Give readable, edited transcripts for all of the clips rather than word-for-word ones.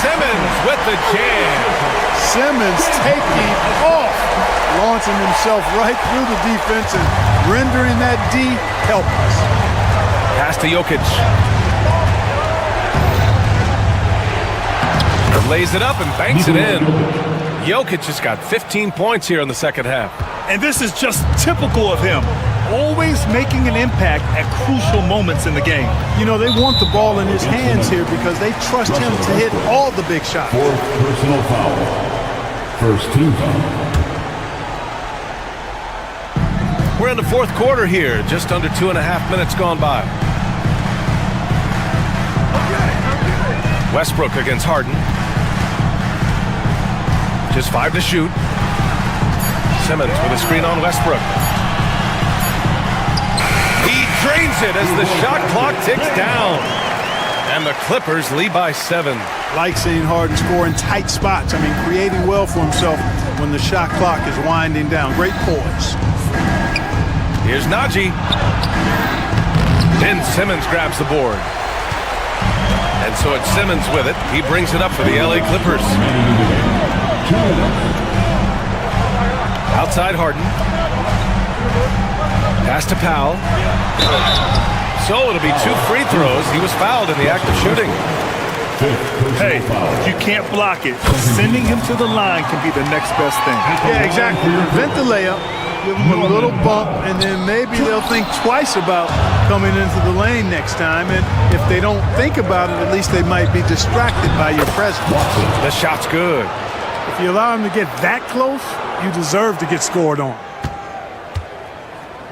Simmons with the jam. Simmons taking off, launching himself right through the defense and rendering that D helpless. Pass to Jokic. Lays it up and banks it in. Jokic has got 15 points here in the second half. And this is just typical of him. Always making an impact at crucial moments in the game. You know, they want the ball in his hands here because they trust him to hit all the big shots. Fourth personal foul. First team foul. We're in the fourth quarter here. Just under 2.5 minutes gone by. Westbrook against Harden. Just 5 to shoot. Simmons with a screen on Westbrook. He drains it as the shot clock ticks down. And the Clippers lead by 7. Like seeing Harden score in tight spots. I mean, creating well for himself when the shot clock is winding down. Great poise. Here's Najee. Then Simmons grabs the board. And so it's Simmons with it. He brings it up for the LA Clippers. Outside Harden. Pass to Powell. So it'll be 2 free throws. He was fouled in the act of shooting. Hey, if you can't block it, sending him to the line can be the next best thing. Yeah, exactly. Prevent the layup, give them a little bump, and then maybe they'll think twice about coming into the lane next time. And if they don't think about it, at least they might be distracted by your presence. The shot's good. If you allow him to get that close, you deserve to get scored on.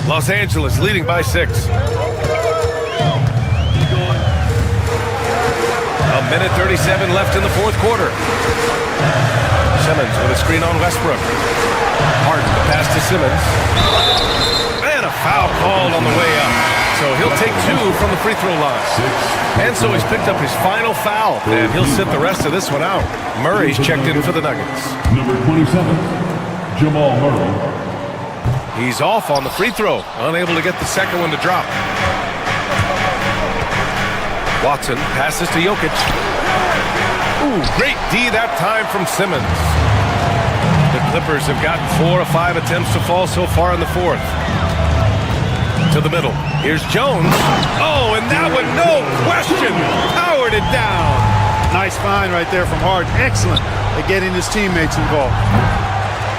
Los Angeles leading by 6. A minute 37 left in the fourth quarter. Simmons with a screen on Westbrook. Harden to pass to Simmons. And a foul called on the way up. So he'll take 2 from the free throw line. And so he's picked up his final foul. And he'll sit the rest of this one out. Murray's checked in for the Nuggets. Number 27, Jamal Murray. He's off on the free throw. Unable to get the second one to drop. Watson passes to Jokic. Ooh, great D that time from Simmons. The Clippers have gotten 4 of 5 attempts to fall so far in the fourth. To the middle. Here's Jones. Oh, and that one, no question, powered it down. Nice find right there from Harden. Excellent at getting his teammates involved.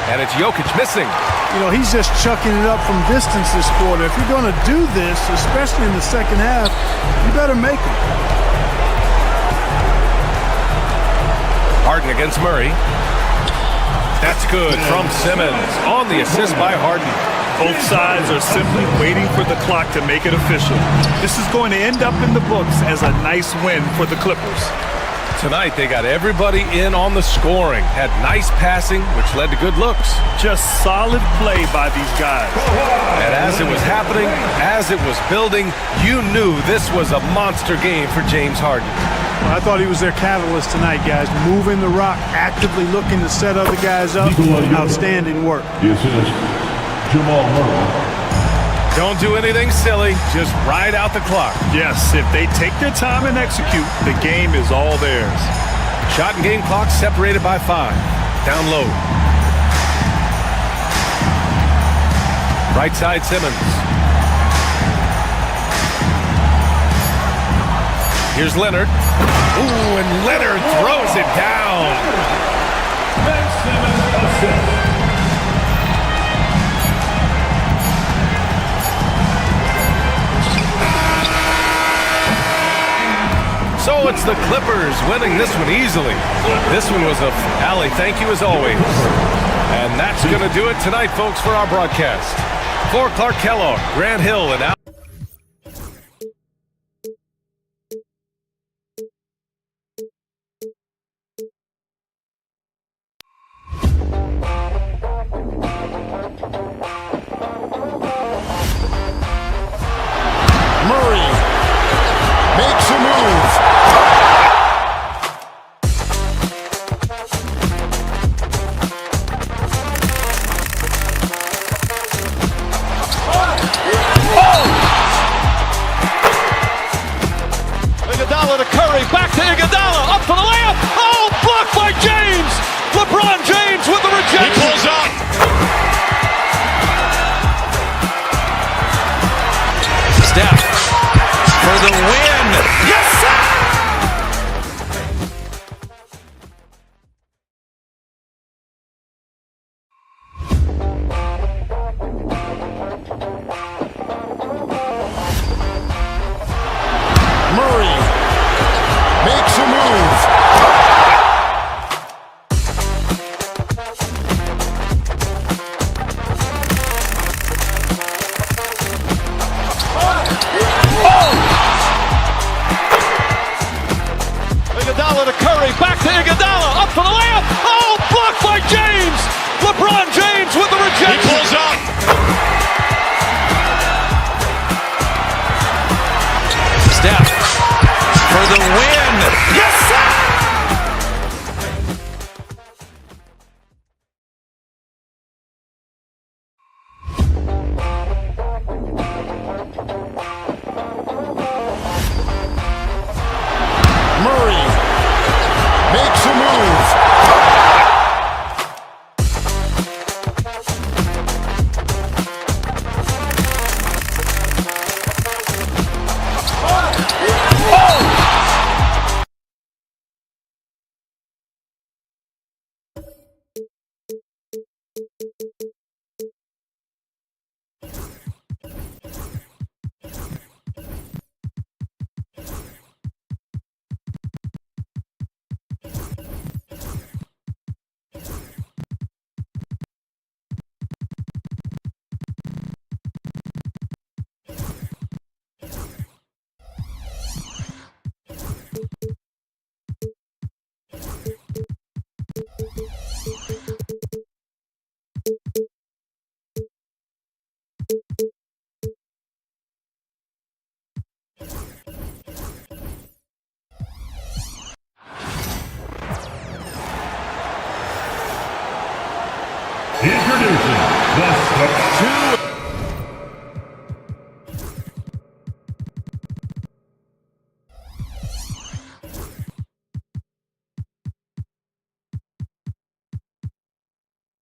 And it's Jokic missing. You know, he's just chucking it up from distance this quarter. If you're going to do this, especially in the second half, you better make it. Harden against Murray. That's good from Simmons on the assist by Harden. Both sides are simply waiting for the clock to make it official. This is going to end up in the books as a nice win for the Clippers. Tonight, they got everybody in on the scoring. Had nice passing, which led to good looks. Just solid play by these guys. And as it was happening, as it was building, you knew this was a monster game for James Harden. Well, I thought he was their catalyst tonight, guys. Moving the rock, actively looking to set other guys up. Outstanding work. The assist, Jamal Murray. Don't do anything silly. Just ride out the clock. Yes, if they take their time and execute, the game is all theirs. Shot and game clock separated by 5. Down low. Right side Simmons. Here's Leonard. Ooh, and Leonard throws it down. Ben Simmons assist. So it's the Clippers winning this one easily. This one was a Allie, thank you as always. And that's going to do it tonight, folks, for our broadcast. For Clark Kellogg, Grant Hill, and Al. Murray makes a move. Oh! back to Iguodala, up for the layup. Oh, blocked by James. LeBron James with the rejection. He pulls up. Steph for the win. Yes, sir. Murray makes a move. Introducing the Step 2.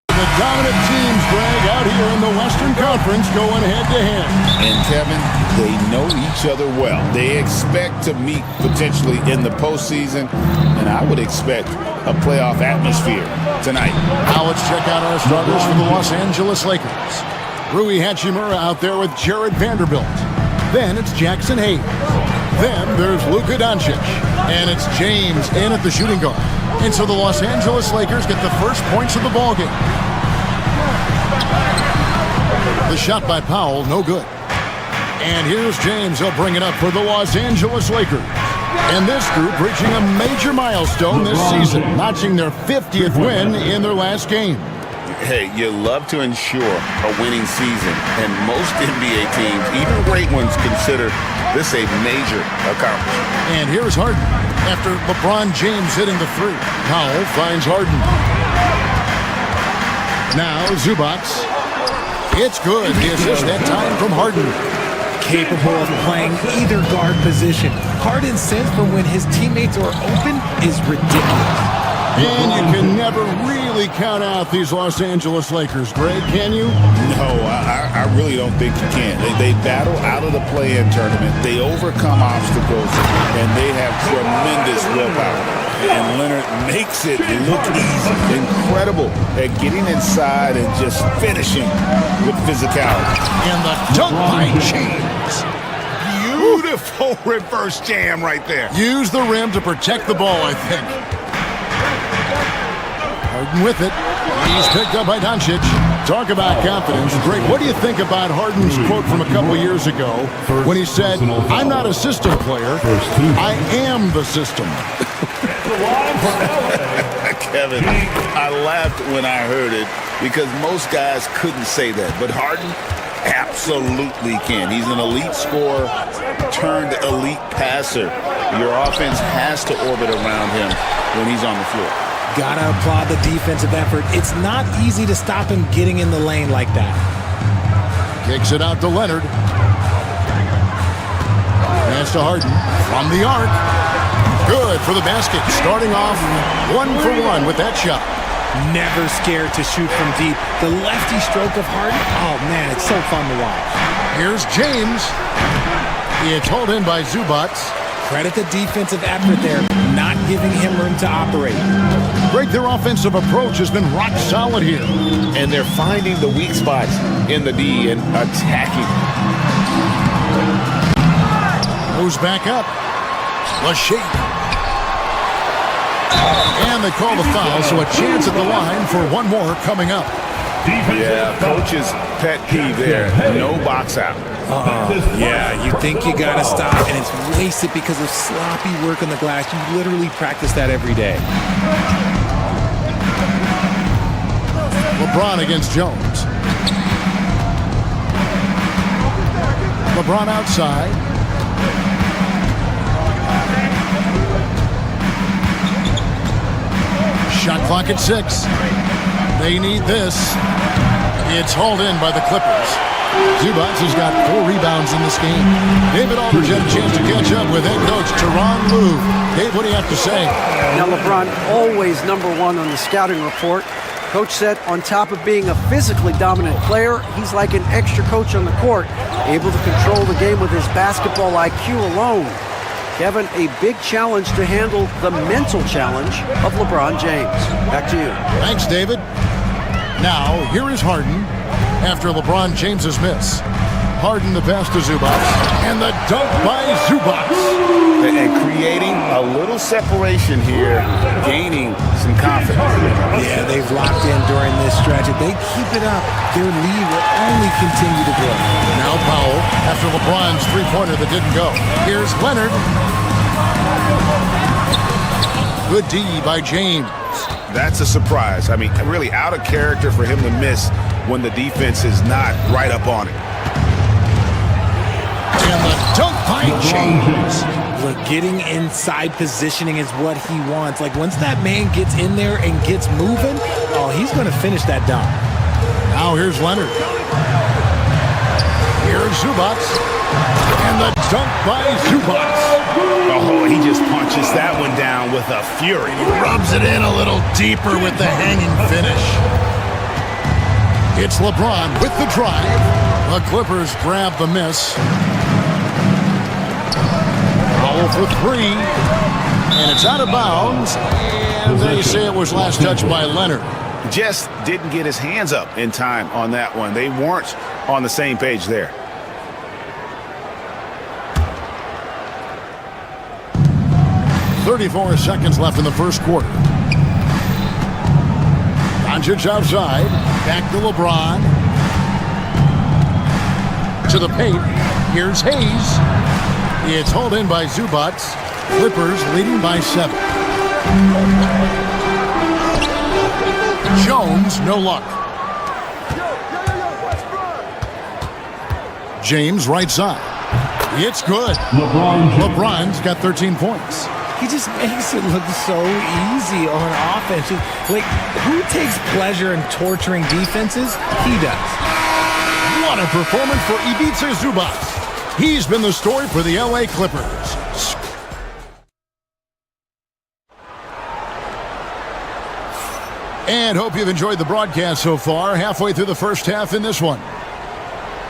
The dominant teams, Greg, out here in the Western Conference going head-to-head. And Kevin, they know each other well. They expect to meet potentially in the postseason, and I would expect a playoff atmosphere tonight. Now let's check out our starters for the Los Angeles Lakers. Rui Hachimura out there with Jared Vanderbilt. Then it's Jackson Hayes. Then there's Luka Doncic. And it's James in at the shooting guard. And so the Los Angeles Lakers get the first points of the ballgame. The shot by Powell, no good. And here's James. He'll bring it up for the Los Angeles Lakers. And this group reaching a major milestone this season, notching their 50th win in their last game. Hey, you love to ensure a winning season, and most NBA teams, even great ones, consider this a major accomplishment. And here's Harden after LeBron James hitting the three. Powell finds Harden. Now Zubac. It's good. The assist that time from Harden. Capable of playing either guard position. Harden's sense for when his teammates are open is ridiculous. And you can never really count out these Los Angeles Lakers, Greg, can you? No, I really don't think you can. They battle out of the play-in tournament. They overcome obstacles, and they have tremendous willpower. And Leonard makes it look easy. Incredible at getting inside and just finishing with physicality. And the dunk by James. Beautiful reverse jam right there. Use the rim to protect the ball, I think. Harden with it. He's picked up by Doncic. Talk about confidence. Greg, what do you think about Harden's quote from a couple years ago when he said, "I'm not a system player, I am the system"? Kevin, I laughed when I heard it because most guys couldn't say that, but Harden absolutely can. He's an elite scorer turned elite passer. Your offense has to orbit around him when he's on the floor. Gotta applaud the defensive effort. It's not easy to stop him getting in the lane like that. Kicks it out to Leonard. Pass to Harden from the arc. Good for the basket. Starting off 1-for-1 with that shot. Never scared to shoot from deep. The lefty stroke of Harden, oh man, it's so fun to watch. Here's James. It's hauled in by Zubac. Credit the defensive effort there, not giving him room to operate. Greg, their offensive approach has been rock solid here. And they're finding the weak spots in the D and attacking. Moves back up. Lachey. And they call the foul, so a chance at the line for one more coming up. Yeah, coach's pet peeve there. No box out. Yeah, you think you gotta stop, and it's wasted because of sloppy work on the glass. You literally practice that every day. LeBron against Jones. LeBron outside. Shot clock at 6. They need this. It's hauled in by the Clippers. Zubac has got 4 rebounds in this game. David Aldridge had a chance to catch up with head coach Tyronn Lue. Dave, what do you have to say? Now, LeBron always #1 on the scouting report. Coach said on top of being a physically dominant player, he's like an extra coach on the court, able to control the game with his basketball IQ alone. Kevin, a big challenge to handle the mental challenge of LeBron James. Back to you. Thanks, David. Now, here is Harden after LeBron James's miss. Harden the pass to Zubac, and the dunk by Zubac. And creating a little separation here, gaining some confidence. Yeah, they've locked in during this stretch. If they keep it up, their lead will only continue to grow. Now Powell after LeBron's three-pointer that didn't go. Here's Leonard. Good D by James. That's a surprise. I mean, really out of character for him to miss when the defense is not right up on it. And the dunk by James. Look, getting inside positioning is what he wants. Like, once that man gets in there and gets moving, oh, he's going to finish that dunk. Now here's Leonard. Here's Zubac. And the dunk by Zubac. Oh, he just punches that one down with a fury. He rubs it in a little deeper with the hanging finish. It's LeBron with the drive. The Clippers grab the miss. Foul for 3. And it's out of bounds. And they say it was last touched by Leonard. Just didn't get his hands up in time on that one. They weren't on the same page there. .34 seconds left in the first quarter. Doncic outside. Back to LeBron. To the paint. Here's Hayes. It's hauled in by Zubac. Clippers leading by 7. Jones, no luck. James right side. It's good. LeBron's got 13 points. He just makes it look so easy on offense. Like, who takes pleasure in torturing defenses? He does. What a performance for Ivica Zubac. He's been the story for the LA Clippers. And hope you've enjoyed the broadcast so far. Halfway through the first half in this one.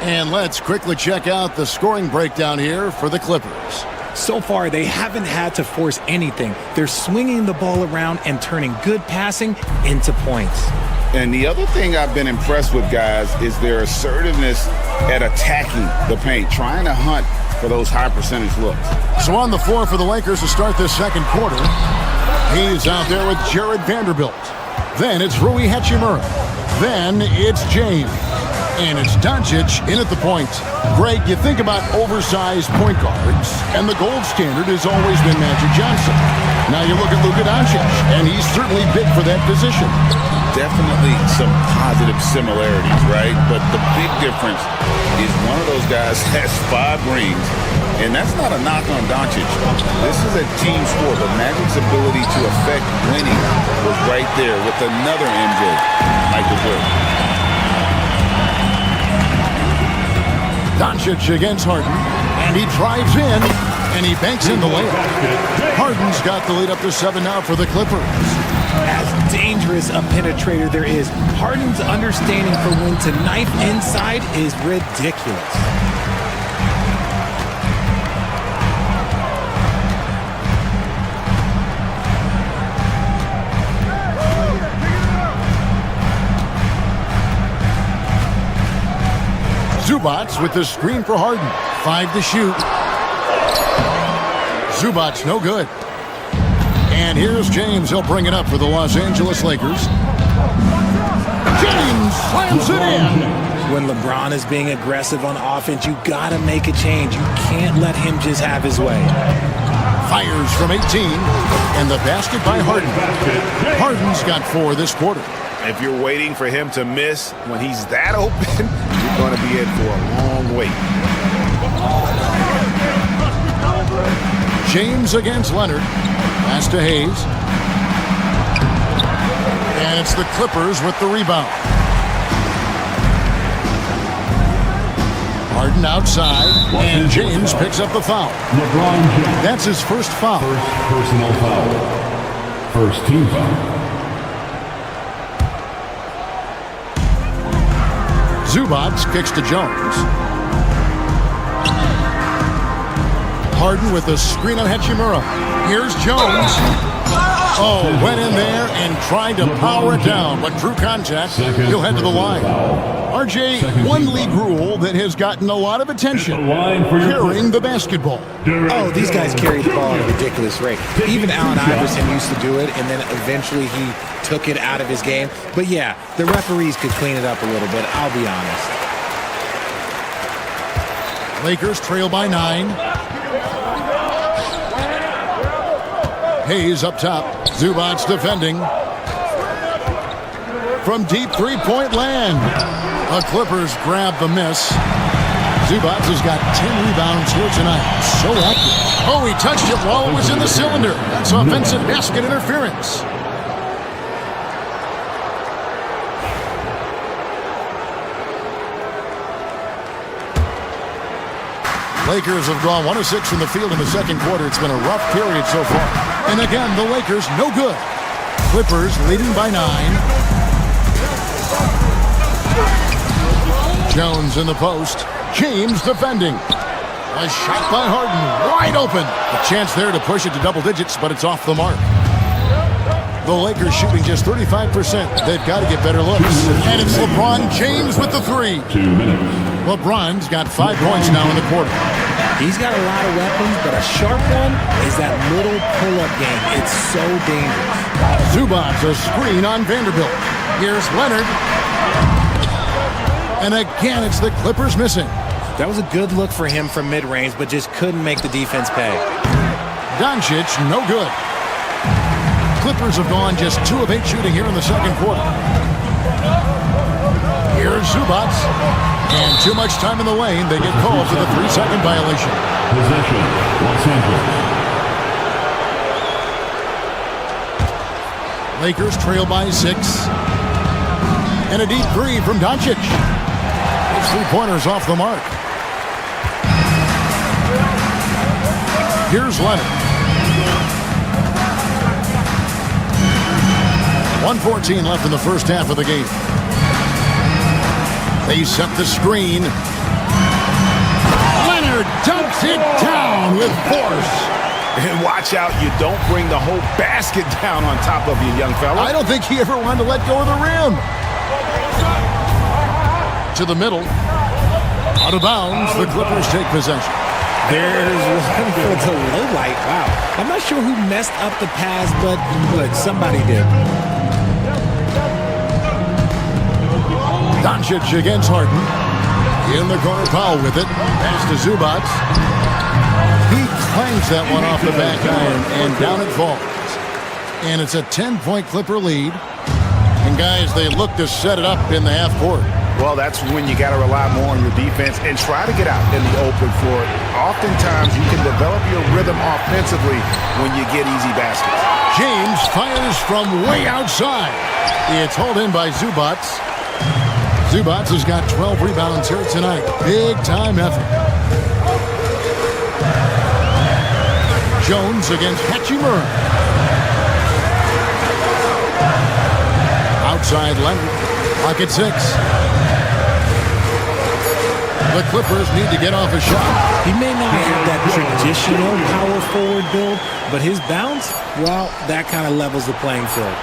And let's quickly check out the scoring breakdown here for the Clippers. So far, they haven't had to force anything. They're swinging the ball around and turning good passing into points. And the other thing I've been impressed with, guys, is their assertiveness at attacking the paint, trying to hunt for those high percentage looks. So on the floor for the Lakers to start this second quarter, he's out there with Jared Vanderbilt. Then it's Rui Hachimura. Then it's James. And it's Doncic in at the point. Greg, you think about oversized point guards, and the gold standard has always been Magic Johnson. Now you look at Luka Doncic, and he's certainly big for that position. Definitely some positive similarities, right? But the big difference is one of those guys has 5 rings, and that's not a knock on Doncic. This is a team sport, but Magic's ability to affect winning was right there with another MJ, Michael Jordan. Doncic against Harden, and he drives in, and he banks in the layup. Harden's got the lead up to 7 now for the Clippers. As dangerous a penetrator there is, Harden's understanding for when to knife inside is ridiculous. Zubac with the screen for Harden. 5 to shoot. Zubac no good. And here's James. He'll bring it up for the Los Angeles Lakers. James slams it in. When LeBron is being aggressive on offense, you got to make a change. You can't let him just have his way. Fires from 18, and the basket by Harden. Harden's got 4 this quarter. If you're waiting for him to miss when he's that open, you're going to be in for a long wait. James against Leonard. Pass to Hayes. And it's the Clippers with the rebound. Harden outside, and James picks up the foul. LeBron James. That's his first foul. First personal foul. First team foul. Zubac kicks to Jones. Harden with a screen on Hachimura. Here's Jones. Oh, went in there and tried to power it down, but drew contact. He'll head to the line. RJ, one league rule that has gotten a lot of attention, carrying the basketball. Oh, these guys carry the ball at a ridiculous rate. Even Allen Iverson used to do it, and then eventually he took it out of his game. But yeah, the referees could clean it up a little bit, I'll be honest. Lakers trail by 9. Hayes up top. Zubac defending. From deep three-point land. The Clippers grab the miss. Zubac has got 10 rebounds here tonight. So active. Oh, he touched it while it was in the cylinder. That's offensive basket interference. Lakers have gone 1 of 6 from the field in the second quarter. It's been a rough period so far. And again, the Lakers no good. Clippers leading by 9. Jones in the post. James defending. A shot by Harden. Wide open. A chance there to push it to double digits, but it's off the mark. The Lakers shooting just 35%. They've got to get better looks. And it's LeBron James with the 3. 2 minutes. LeBron's got 5 points now in the quarter. He's got a lot of weapons, but a sharp one is that little pull-up game. It's so dangerous. Zubac a screen on Vanderbilt. Here's Leonard. And again, it's the Clippers missing. That was a good look for him from mid-range, but just couldn't make the defense pay. Doncic, no good. Clippers have gone just 2 of 8 shooting here in the second quarter. Here's Zubac. And too much time in the lane. They get called for the 3-second violation. Possession, Los Angeles. Lakers trail by 6. And a deep 3 from Doncic. His 3-pointers off the mark. Here's Leonard. 1:14 left in the first half of the game. They set the screen. Leonard dunks it down with force. And watch out, you don't bring the whole basket down on top of you, young fella. I don't think he ever wanted to let go of the rim. To the middle. Out of bounds, the Clippers take possession. There's one for the low light. Wow. I'm not sure who messed up the pass, but look, somebody did. Doncic against Harden. In the corner, Powell with it. Pass to Zubac. He clangs that one off the back iron, and down it falls. And it's a 10-point Clipper lead. And guys, they look to set it up in the half court. Well, that's when you got to rely more on your defense and try to get out in the open floor. Oftentimes, you can develop your rhythm offensively when you get easy baskets. James fires from way outside. It's hauled in by Zubac. Zubac has got 12 rebounds here tonight. Big-time effort. Jones against Hachimura. Outside Leonard. Clock at 6. The Clippers need to get off a shot. He may not have that traditional power forward build, but his bounce, well, that kind of levels the playing field.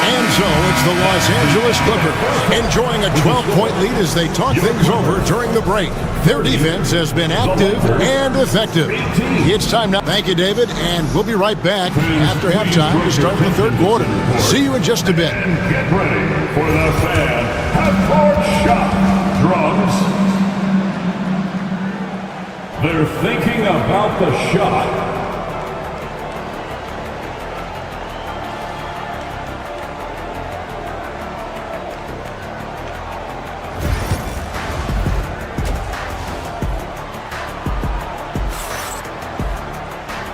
And so it's the Los Angeles Clippers enjoying a 12-point lead as they talk things over during the break. Their defense has been active and effective. It's time now. Thank you, David, and we'll be right back after halftime to start the third quarter. See you in just a bit. Get ready for the fan half-court shot. Drums. They're thinking about the shot.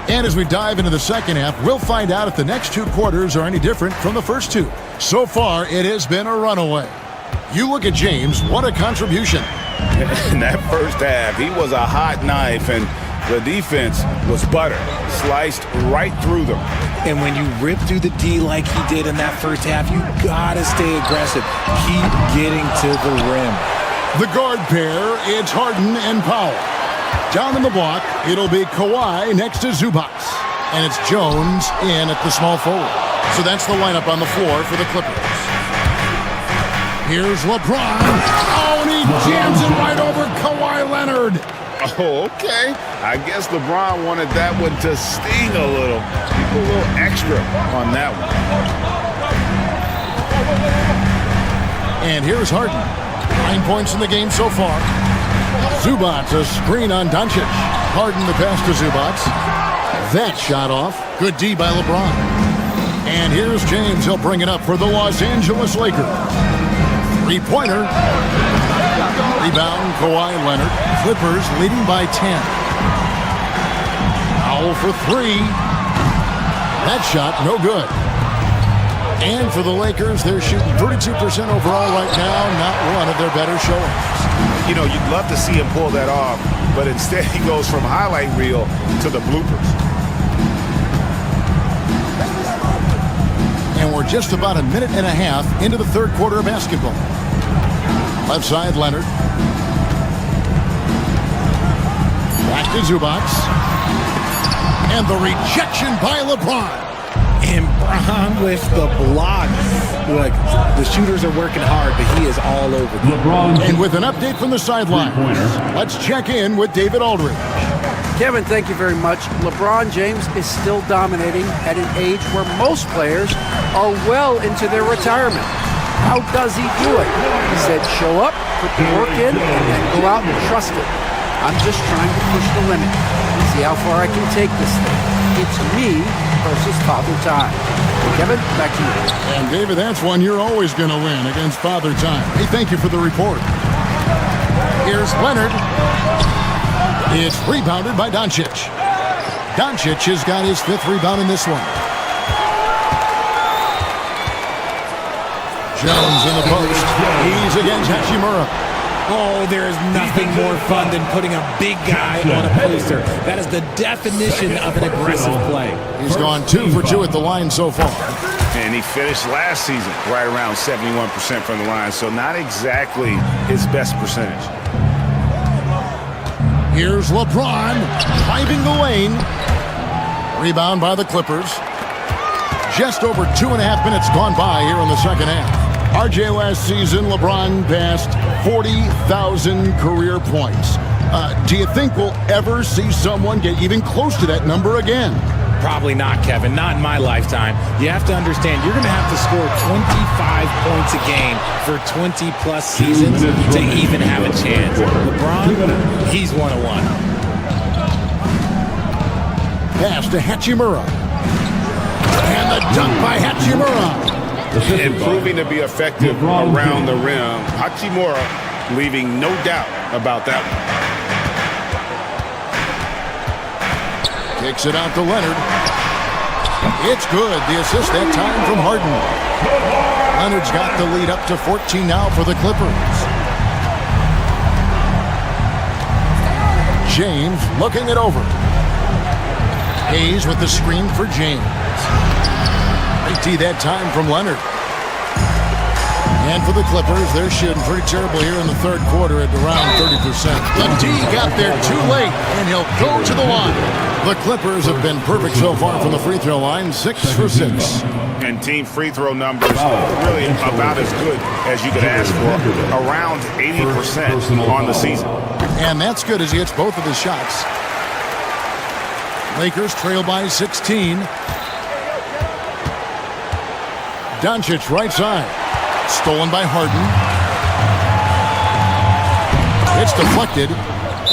And as we dive into the second half, we'll find out if the next two quarters are any different from the first two. So far, it has been a runaway. You look at James, what a contribution. In that first half, he was a hot knife, and the defense was butter, sliced right through them. And when you rip through the D like he did in that first half, you gotta stay aggressive. Keep getting to the rim. The guard pair, it's Harden and Powell. Down in the block, it'll be Kawhi next to Zubac. And it's Jones in at the small forward. So that's the lineup on the floor for the Clippers. Here's LeBron. Oh, and he jams it right over Kawhi Leonard. Oh, okay. I guess LeBron wanted that one to sting a little. Keep a little extra on that one. And here's Harden. 9 points in the game so far. Zubac, a screen on Doncic. Harden the pass to Zubac. That shot off. Good D by LeBron. And here's James. He'll bring it up for the Los Angeles Lakers. Three-pointer. Rebound, Kawhi Leonard. Clippers leading by 10. Powell for three. That shot, no good. And for the Lakers, they're shooting 32% overall right now. Not one of their better showings. You know, you'd love to see him pull that off, but instead he goes from highlight reel to the bloopers. And we're just about a minute and a half into the third quarter of basketball. Left side, Leonard. Back to Zubac. And the rejection by LeBron. And Bron with the block. Look, the shooters are working hard, but he is all over them. LeBron. And with an update from the sidelines, let's check in with David Aldridge. Kevin, thank you very much. LeBron James is still dominating at an age where most players are well into their retirement. How does he do it? He said, show up, put the work in, and then go out and trust it. I'm just trying to push the limit, see how far I can take this thing. It's me versus Father Time. Kevin, back to you. And David, that's one you're always going to win against Father Time. Hey, thank you for the report. Here's Leonard. It's rebounded by Doncic. Doncic has got his fifth rebound in this one. Jones in the post. He's against Hachimura. Oh, there is nothing more fun than putting a big guy on a poster. That is the definition of an aggressive play. He's gone 2 for 2 at the line so far. And he finished last season right around 71% from the line, so not exactly his best percentage. Here's LeBron driving the lane. Rebound by the Clippers. Just over 2.5 minutes gone by here in the second half. RJ, last season, LeBron passed 40,000 career points. Do you think we'll ever see someone get even close to that number again? Probably not, Kevin. Not in my lifetime. You have to understand, you're going to have to score 25 points a game for 20-plus seasons to even have a chance. LeBron, he's 101. Pass to Hachimura. And the dunk by Hachimura. And proving to be effective around the rim. Hachimura leaving no doubt about that one. Kicks it out to Leonard. It's good. The assist that time from Harden. Leonard's got the lead up to 14 now for the Clippers. James looking it over. Hayes with the screen for James. Great D that time from Leonard. And for the Clippers, they're shooting pretty terrible here in the third quarter at around 30%. The D got there too late, and he'll go to the line. The Clippers have been perfect so far from the free throw line, 6 for 6. And team free throw numbers really about as good as you could ask for, around 80% on the season. And that's good as he hits both of his shots. Lakers trail by 16. Doncic right side. Stolen by Harden. It's deflected,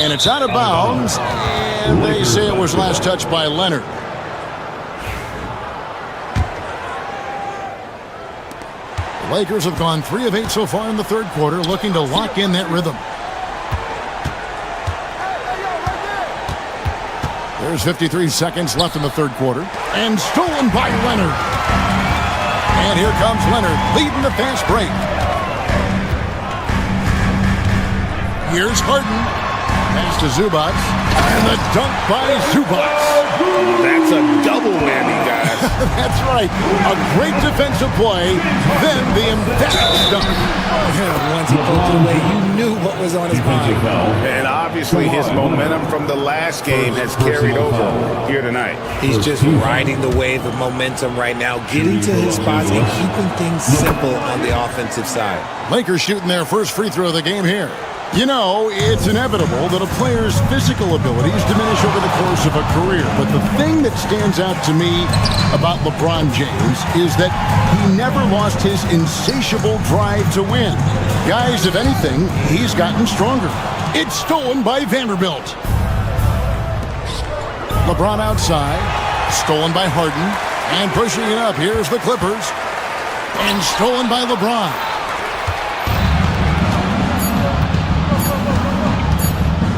and it's out of bounds. And they say it was last touched by Leonard. The Lakers have gone 3 of 8 so far in the third quarter, looking to lock in that rhythm. There's 53 seconds left in the third quarter. And stolen by Leonard. And here comes Leonard, leading the fast break. Here's Harden. Pass to Zubac. And the dunk by Zubac. That's a double whammy, guys. That's right. A great defensive play, then the emphatic dunk. Once he poked it away, you knew what was on his mind. And obviously his momentum from the last game has carried over here tonight. He's just riding the wave of momentum right now, getting to his spots and keeping things simple on the offensive side. Lakers shooting their first free throw of the game here. You know, it's inevitable that a player's physical abilities diminish over the course of a career. But the thing that stands out to me about LeBron James is that he never lost his insatiable drive to win. Guys, if anything, he's gotten stronger. It's stolen by Vanderbilt. LeBron outside. Stolen by Harden. And pushing it up, here's the Clippers. And stolen by LeBron.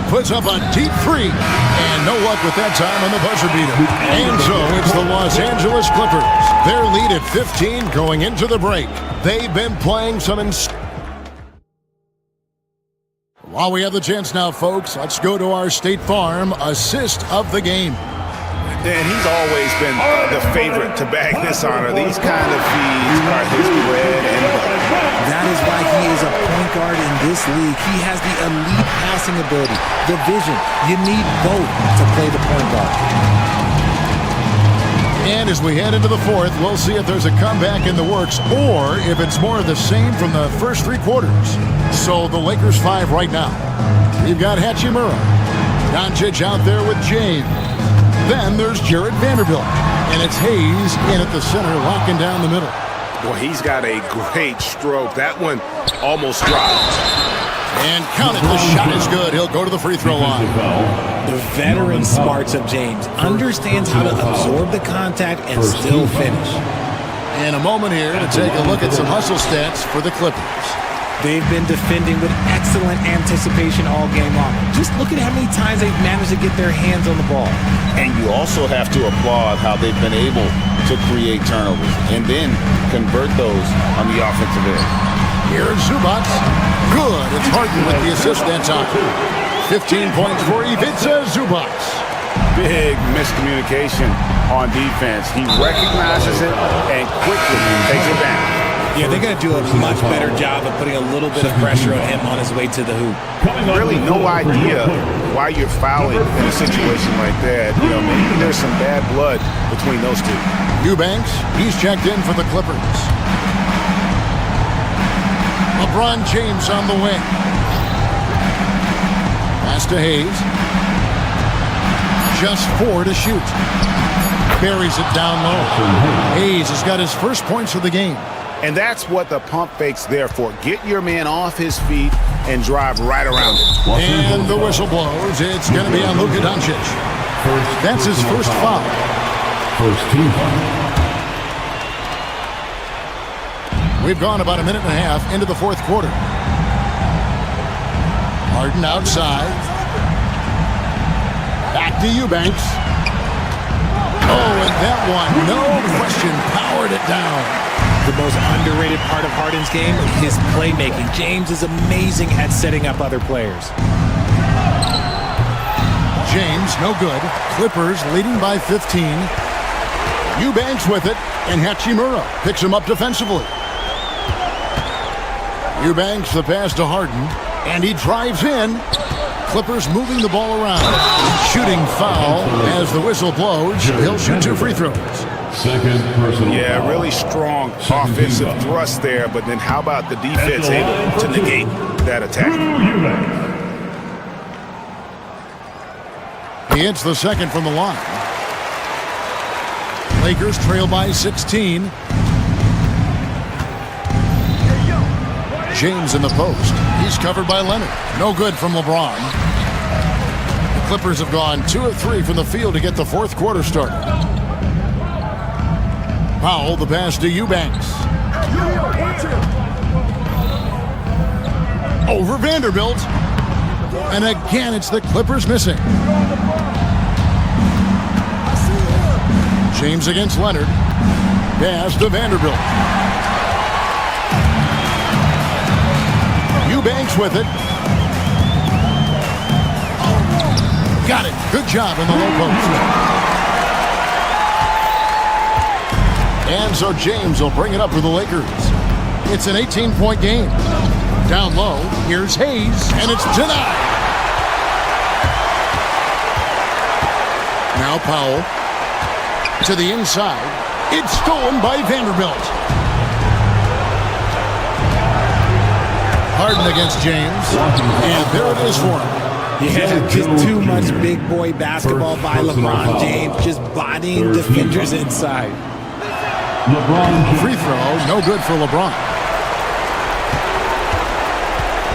Puts up a deep three. And no luck with that time on the buzzer beater. And so it's the Los Angeles Clippers. Their lead at 15 going into the break. They've been playing some While we have the chance now, folks, let's go to our State Farm assist of the game. And he's always been the favorite to bag this honor. These kind of feeds are his bread and butter. That is why he is a point guard in this league. He has the elite passing ability, the vision. You need both to play the point guard. And as we head into the fourth, we'll see if there's a comeback in the works or if it's more of the same from the first 3 quarters. So the Lakers 5 right now. You've got Hachimura. Doncic out there with James. Then there's Jared Vanderbilt. And it's Hayes in at the center, locking down the middle. Well, he's got a great stroke. That one almost dropped. And count it, the shot is good. He'll go to the free throw line. The veteran smarts of James understands how to absorb the contact and still finish. And a moment here to take a look at some hustle stats for the Clippers. They've been defending with excellent anticipation all game long. Just look at how many times they've managed to get their hands on the ball. And you also have to applaud how they've been able to create turnovers and then convert those on the offensive end. Here's Zubac. Good. It's Harden with the assist that time. 15 points for Ivica Zubac. Big miscommunication on defense. He recognizes it and quickly takes it back. Yeah, they're going to do a much better job of putting a little bit of pressure on him on his way to the hoop. Really no idea why you're fouling in a situation like that. You know, maybe there's some bad blood between those two. Eubanks, he's checked in for the Clippers. LeBron James on the wing. Pass to Hayes. Just 4 to shoot. Buries it down low. Hayes has got his first points of the game. And that's what the pump fake's there for. Get your man off his feet and drive right around him. And the whistle blows. It's going to be on Luka Doncic. That's his first foul. First team foul. We've gone about a minute and a half into the fourth quarter. Harden outside. Back to Eubanks. Oh, and that one, no question, powered it down. The most underrated part of Harden's game is his playmaking. James is amazing at setting up other players. James, no good. Clippers leading by 15. Eubanks with it, and Hachimura picks him up defensively. Eubanks the pass to Harden, and he drives in. Clippers moving the ball around. Shooting foul as the whistle blows. He'll shoot 2 free throws. Second personal Yeah, foul. really strong offensive thrust there, but then how about the defense able to negate that attack? He hits the second from the line. Lakers trail by 16. James in the post. He's covered by Leonard. No good from LeBron. The Clippers have gone 2 of 3 from the field to get the fourth quarter started. Powell, the pass to Eubanks. Over Vanderbilt. And again, it's the Clippers missing. James against Leonard. Pass to Vanderbilt. Eubanks with it. Got it. Good job in the low post. And so James will bring it up for the Lakers. It's an 18-point game. Down low, here's Hayes, and it's denied. Now Powell to the inside. It's stolen by Vanderbilt. Harden against James, and there it is for him. Yeah, just too much big boy basketball by LeBron James, just bodying defenders inside. Free throw, no good for LeBron.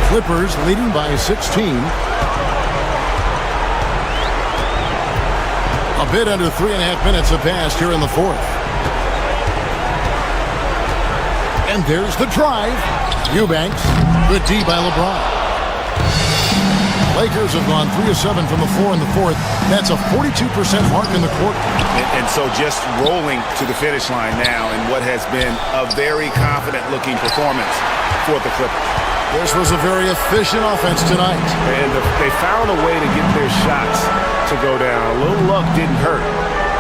Clippers leading by 16. A bit under 3.5 minutes have passed here in the fourth. And there's the drive. Eubanks, good D by LeBron. Lakers have gone 3 of 7 from the floor in the fourth. That's a 42% mark in the quarter. And so just rolling to the finish line now in what has been a very confident-looking performance for the Clippers. This was a very efficient offense tonight. And they found a way to get their shots to go down. A little luck didn't hurt.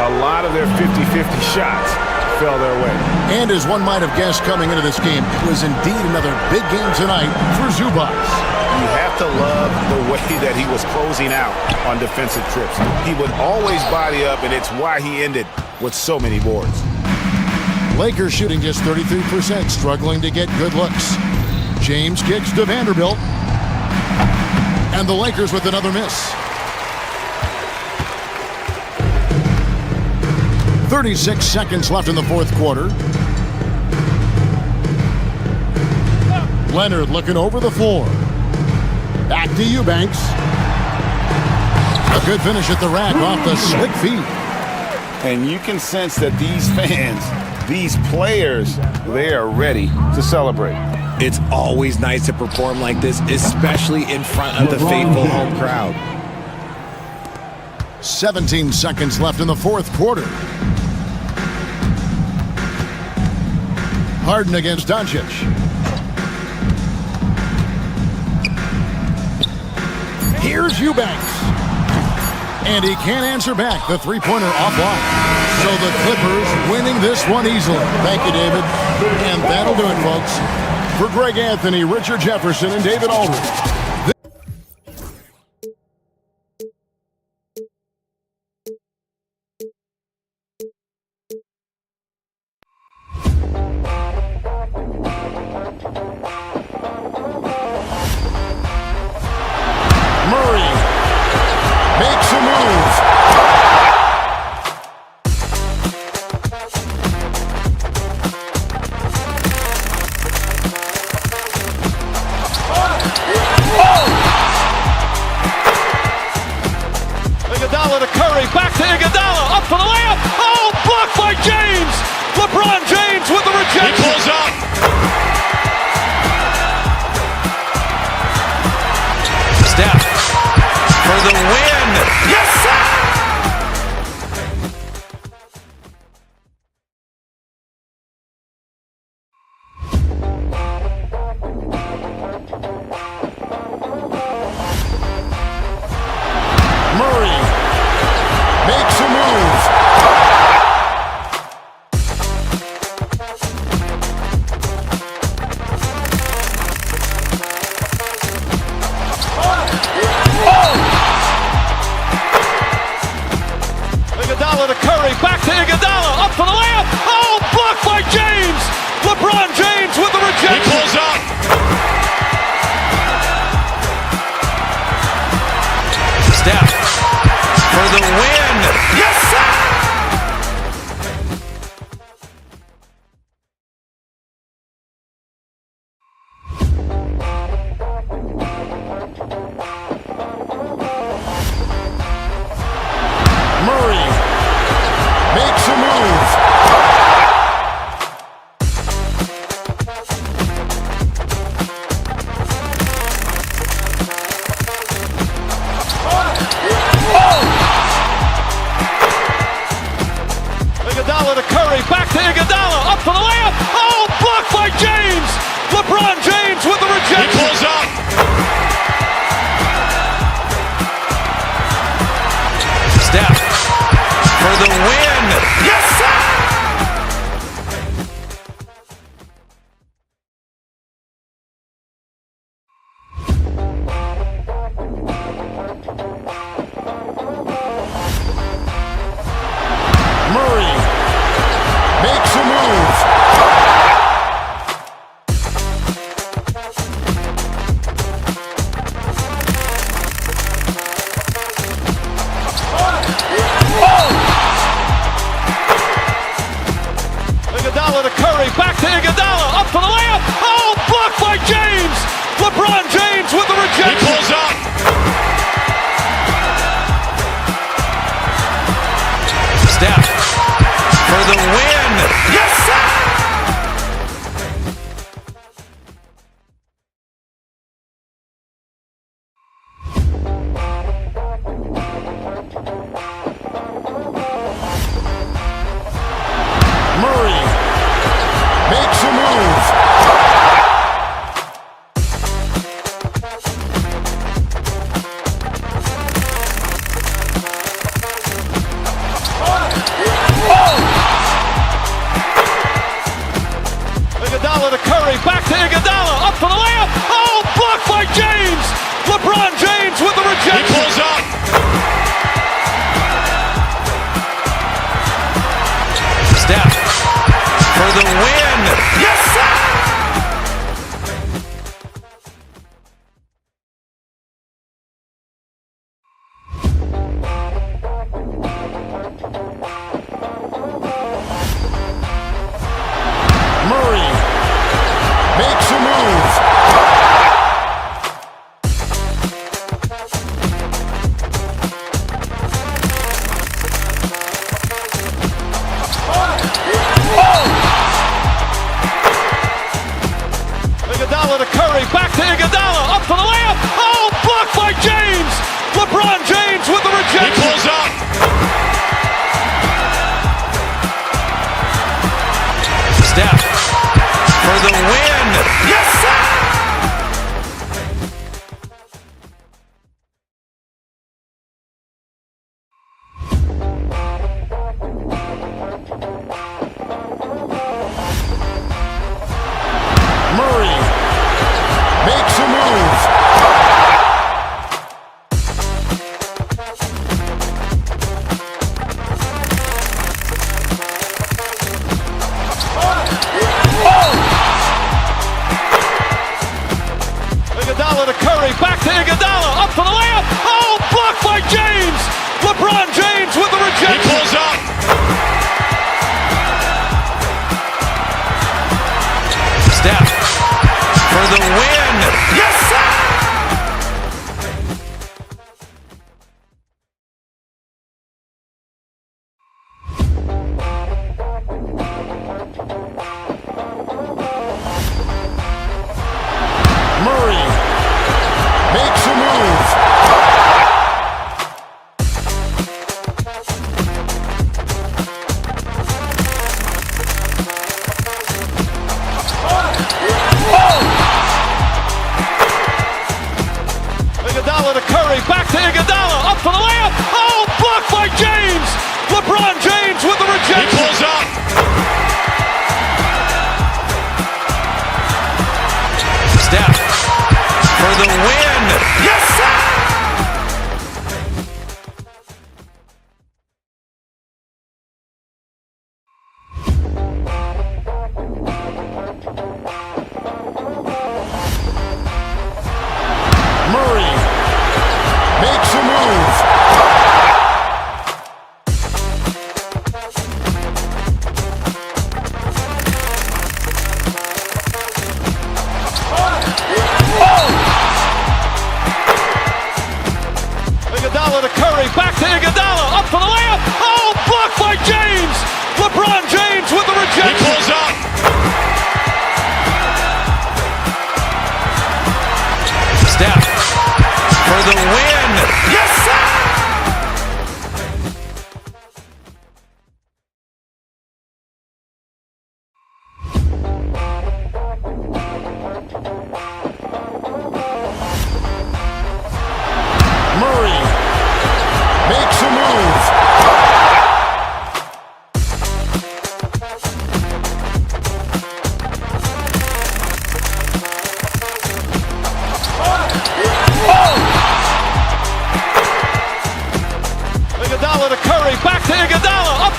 A lot of their 50-50 shots fell their way. And as one might have guessed coming into this game, it was indeed another big game tonight for Zubac. You have to love the way that he was closing out on defensive trips. He would always body up, and it's why he ended with so many boards. Lakers shooting just 33%, struggling to get good looks. James kicks to Vanderbilt. And the Lakers with another miss. 36 seconds left in the fourth quarter. Leonard looking over the floor. Back to Eubanks. A good finish at the rack off the slick feed. And you can sense that these fans, these players, they are ready to celebrate. It's always nice to perform like this, especially in front of the faithful home crowd. 17 seconds left in the fourth quarter. Harden against Doncic. Here's Eubanks. And he can't answer back. The three-pointer offline. So the Clippers winning this one easily. Thank you, David. And that'll do it, folks. For Greg Anthony, Richard Jefferson, and David Aldridge. Murray makes a move. Iguodala to Curry, back to Iguodala, up for the layup. Oh, blocked by James. LeBron James with the rejection. He pulls up. Steph for the win. Yes, sir. Murray makes a move. to Iguodala, up for the layup. Oh, blocked by James. LeBron James with the rejection. He pulls up. Steph for the win. Yes, sir! Murray makes a move. Iguodala to Curry, back to Iguodala, up for the layup. Oh, blocked by James. LeBron James with the rejection. He pulls up. Steph for the win. Yes, sir! Murray makes a move. Iguodala to Curry, back to Iguodala, up for the layup. Oh, blocked by James. LeBron James with the rejection. He pulls up. Steph for the win. Yes, sir! Murray makes a move. Iguodala to Curry, back to Iguodala, up for the layup. Oh, blocked by James. LeBron James with the rejection. He pulls up. Steph for the win. Yes, sir! Murray makes a move. Iguodala to Curry, back to Iguodala, up for the layup. Oh, blocked by James. LeBron James with the rejection. He pulls up. Steph for the win. Yes, sir! Murray makes a move. Iguodala to Curry, back to Iguodala, up for the layup. Oh, blocked by James. LeBron James with the rejection. He pulls up. Steph for the win. Yes, sir! Murray makes a move. Iguodala to Curry, back to Iguodala, up for the layup. Oh, blocked by James. LeBron James with the rejection. He pulls up. Steph for the win. Yes, sir!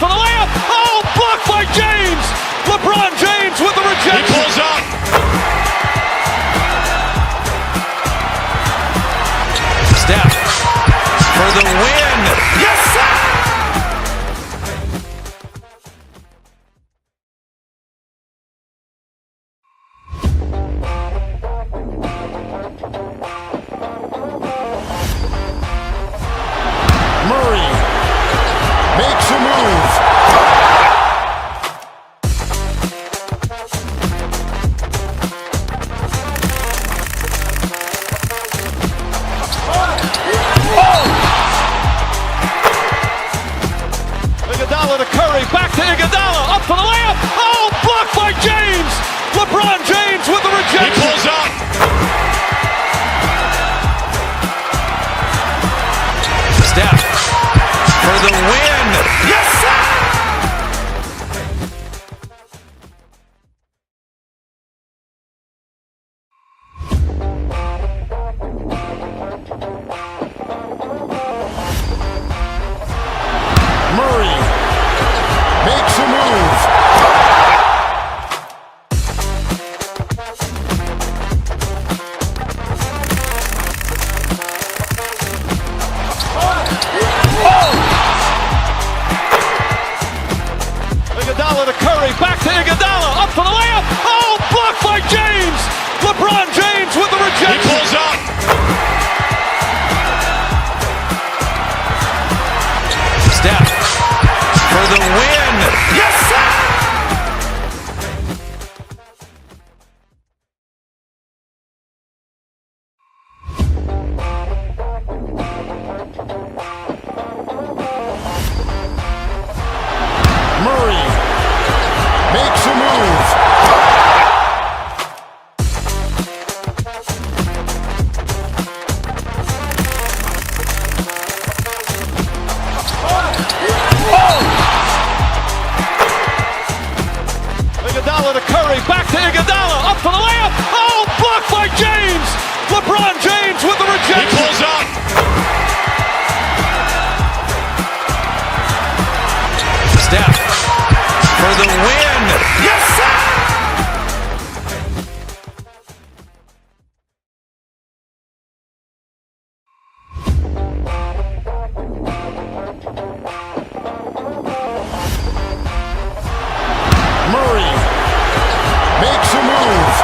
for the layup. Oh, blocked by James. LeBron James with the rejection. He pulls up. Steph for the win. Yes, sir. Murray makes a move. Iguodala to Curry, back to Iguodala, up for the layup. Oh, blocked by James. LeBron James with the rejection. He pulls up. Steph for the win. Yes, sir. Murray makes a move. Iguodala to Curry, back to Iguodala, up for the layup. Oh, blocked by James. LeBron James with the rejection. He pulls up. Steph for the win. Yes, sir. Murray makes a move. Iguodala to Curry, back to Iguodala, up for the layup. Oh, blocked by James. LeBron James with the rejection. He pulls up. Steph for the win. Yes, sir. Murray makes a move.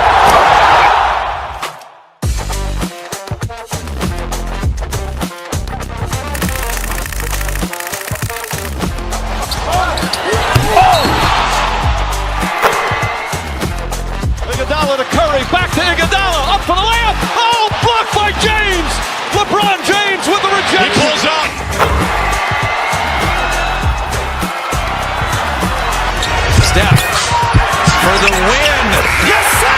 Iguodala to Curry, back to Iguodala, up for the layup. Oh, blocked by James. LeBron James with the rejection. He pulls up. Steph for the win. Yes, sir.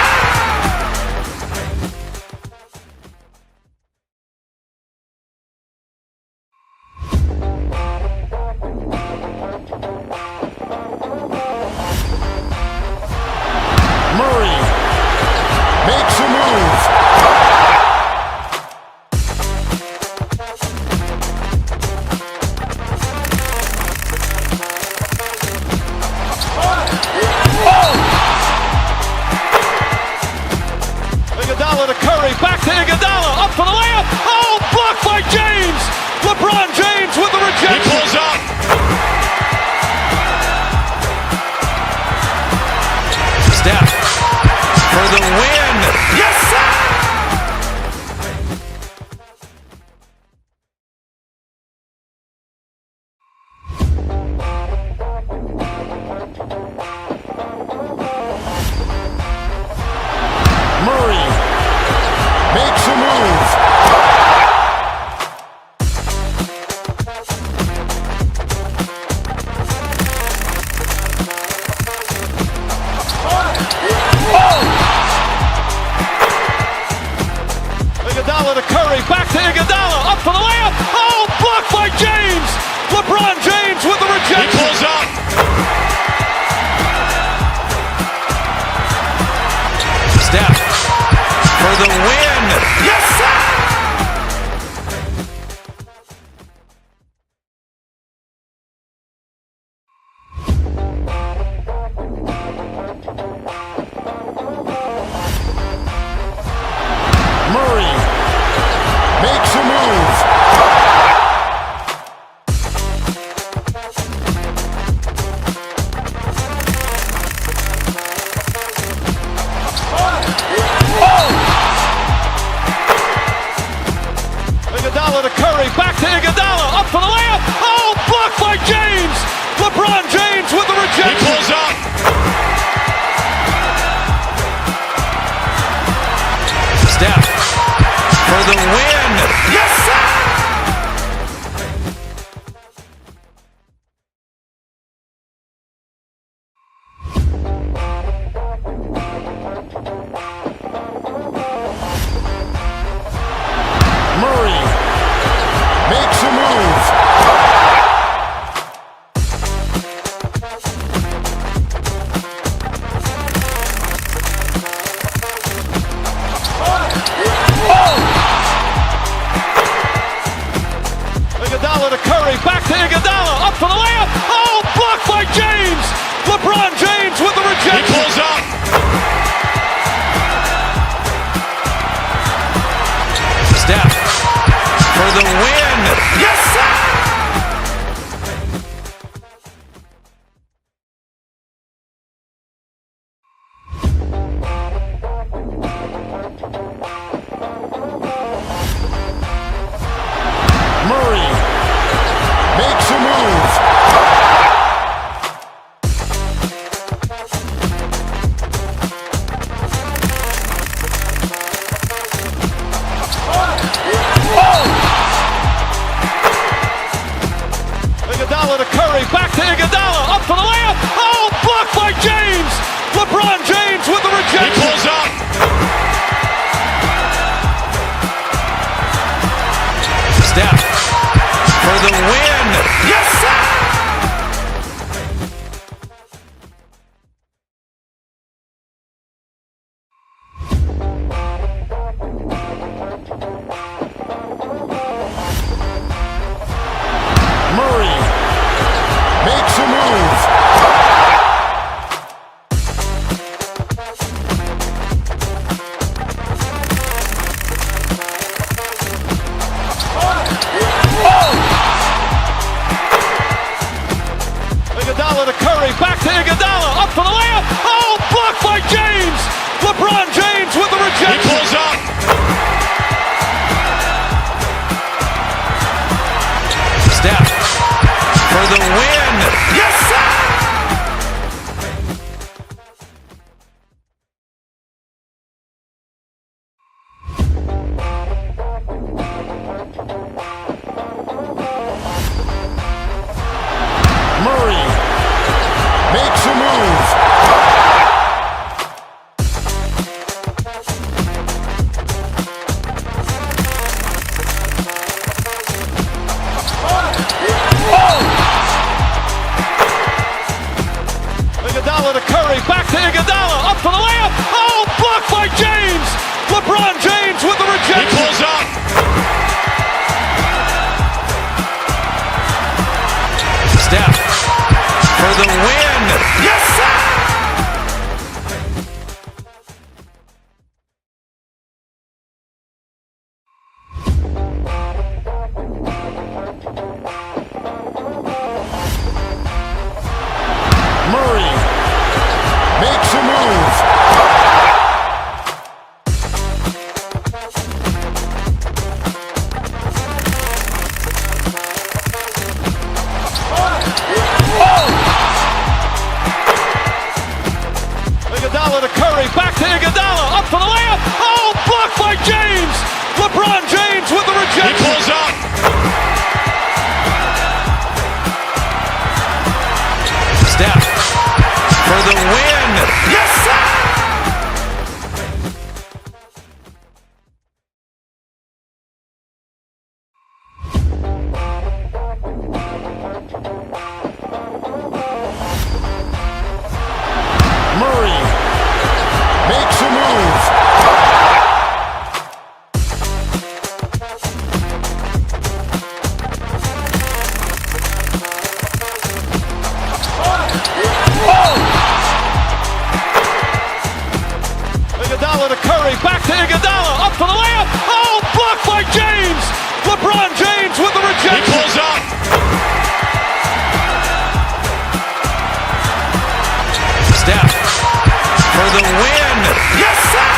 Murray makes a move. Iguodala to Curry, back to Iguodala, up for the layup. Oh, blocked by James. LeBron James with the rejection. He pulls up. Steph for the win. Yes, sir. Murray makes a move. Iguodala to Curry, back to Iguodala, up for the layup. Oh, blocked by James. LeBron James with the rejection. He pulls up. Steph for the win. Yes, sir. Iguodala to Curry, back to Iguodala, up for the layup. Oh, blocked by James. LeBron James with the rejection. He pulls up. Steph for the win. Yes, sir. Murray makes a move. Iguodala to Curry, back to Iguodala, up for the layup. Oh, blocked by James. LeBron James with the rejection. He pulls up. Steph for the win. Yes, sir. Murray makes a move. Iguodala to Curry, back to Iguodala, up for the layup. Oh, blocked by James. LeBron James with the rejection. He pulls up. Steph for the win. Yes, sir. Murray makes a move. Iguodala to Curry, back to Iguodala, up for the layup. Oh, blocked by James. LeBron James with the rejection. He pulls up. Steph for the win. Yes, sir. Murray makes a move. Iguodala to Curry, back to Iguodala, up for the layup. Oh, blocked by James. LeBron James with the rejection. He pulls up. Steph for the win. Yes, sir. Murray makes a move. Iguodala to Curry, back to Iguodala, up for the layup. Oh, blocked by James. LeBron James with the rejection. He pulls up. Steph for the win. Yes, sir. Murray makes a move. Iguodala to Curry, back to Iguodala, up for the layup. Oh, blocked by James. LeBron James with the rejection. He pulls up. Steph for the win. Yes, sir.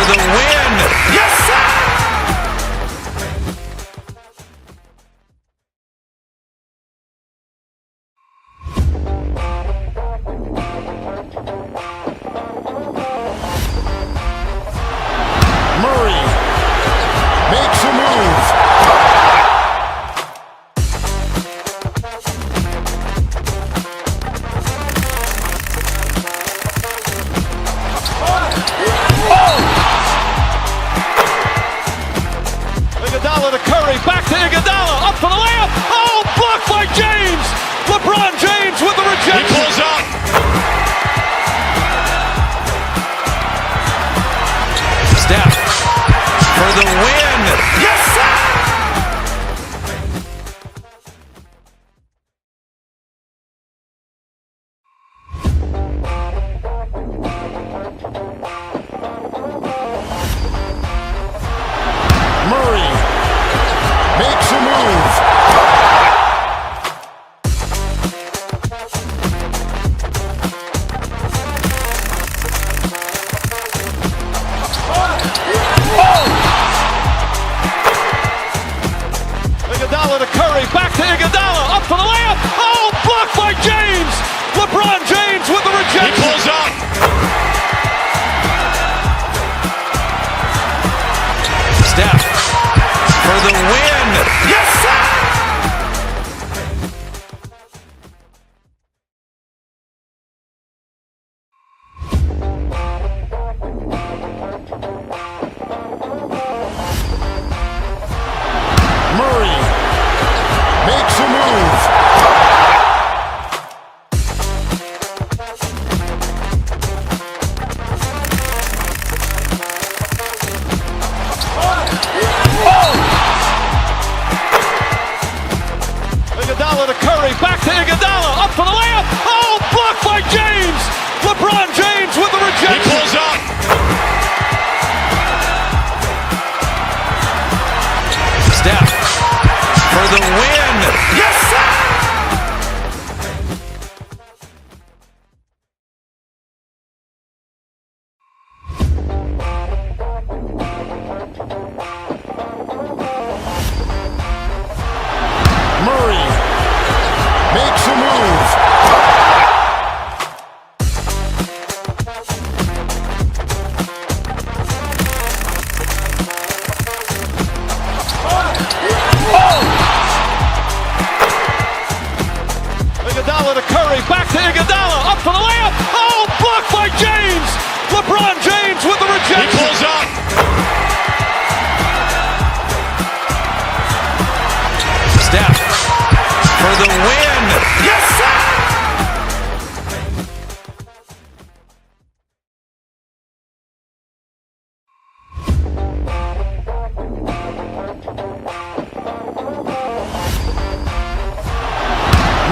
the win. Yes, sir! Murray makes a move. Iguodala to Curry, back to Iguodala, up for the layup. Oh, blocked by James. LeBron James with the rejection. He pulls up. Steph for the win. Yes, sir! Murray makes a move. Iguodala to Curry, back to Iguodala, up for the layup. Oh, blocked by James. LeBron James with the rejection. He pulls up. Steph for the win. Yes, sir! Murray makes a move. Iguodala to Curry, back to Iguodala, up for the layup. Oh, blocked by James. LeBron James with the rejection. He pulls up. Steph for the win. Yes, sir! Murray makes a move. Iguodala to Curry, back to Iguodala, up for the layup. Oh, blocked by James. LeBron James with the rejection. He pulls up. Steph for the win. Yes, sir!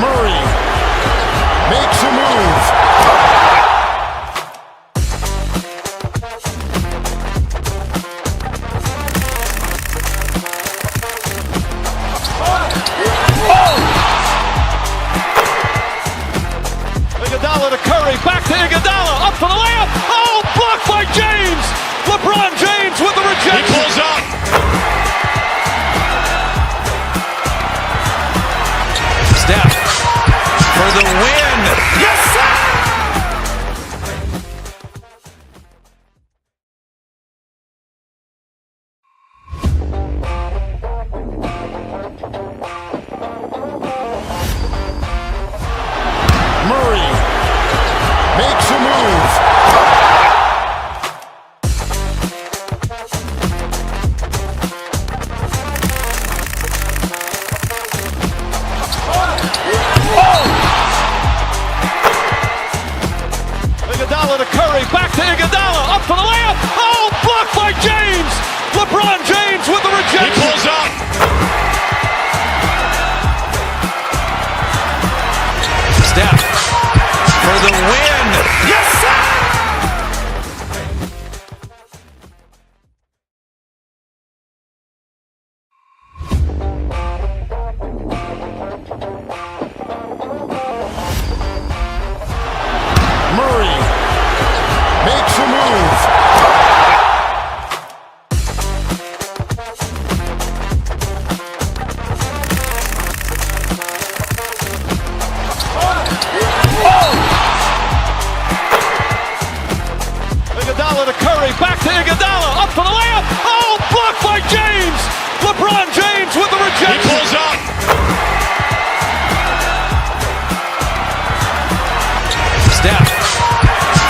Murray makes a move. Iguodala to Curry, back to Iguodala, up for the layup. Oh, blocked by James. LeBron James with the rejection. He pulls up. Steph for the win. Yes, sir! Murray makes a move. back to Iguodala, up for the layup. Oh, blocked by James. LeBron James with the rejection. He pulls up. Steph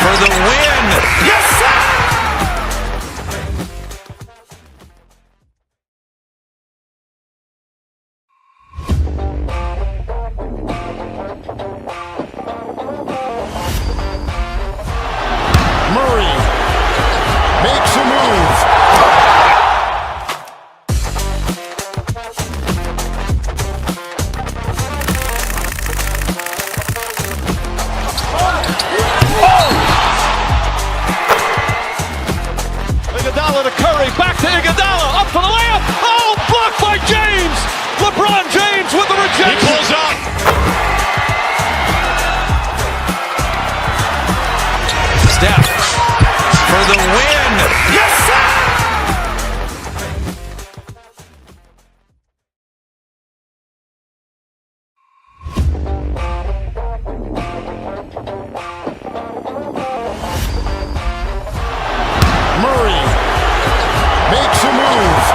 for the win. Yes, sir. Murray makes a move. Iguodala to Curry, back to Iguodala, up for the layup. Oh, blocked by James. LeBron James with the rejection. He pulls up. Steph for the win. Yes, sir. Murray makes a move.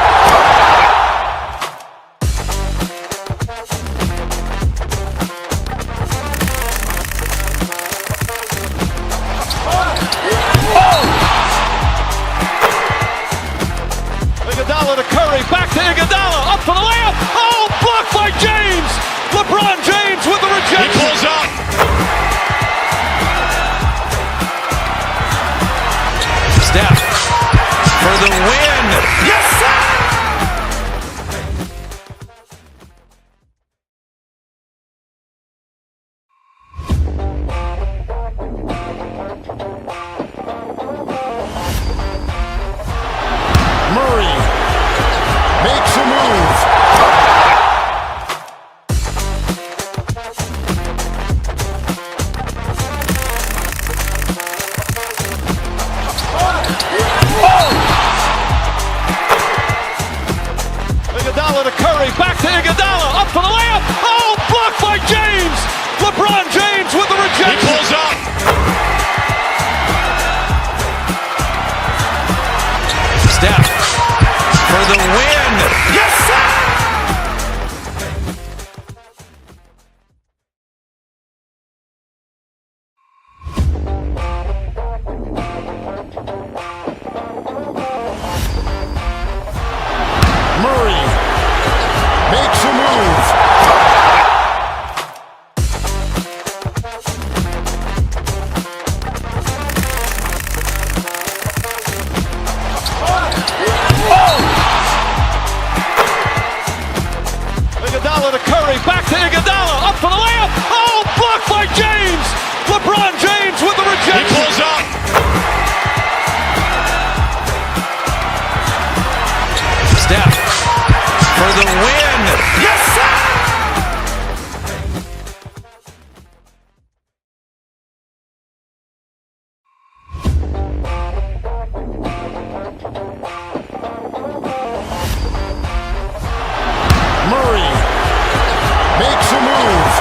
Iguodala to Curry, back to Iguodala, up for the layup. Oh, blocked by James. LeBron James with the rejection. He pulls up. Steph for the win. Yes, sir. Murray makes a move. Iguodala to Curry, back to Iguodala, up for the layup. Oh, blocked by James. LeBron James with the rejection. He pulls up. Steph for the win. Yes, sir. Murray makes a move. Iguodala to Curry, back to Iguodala, up for the layup. Oh, blocked by James. LeBron James with the rejection. He pulls up. Steph for the win. Yes, sir. Murray makes a move.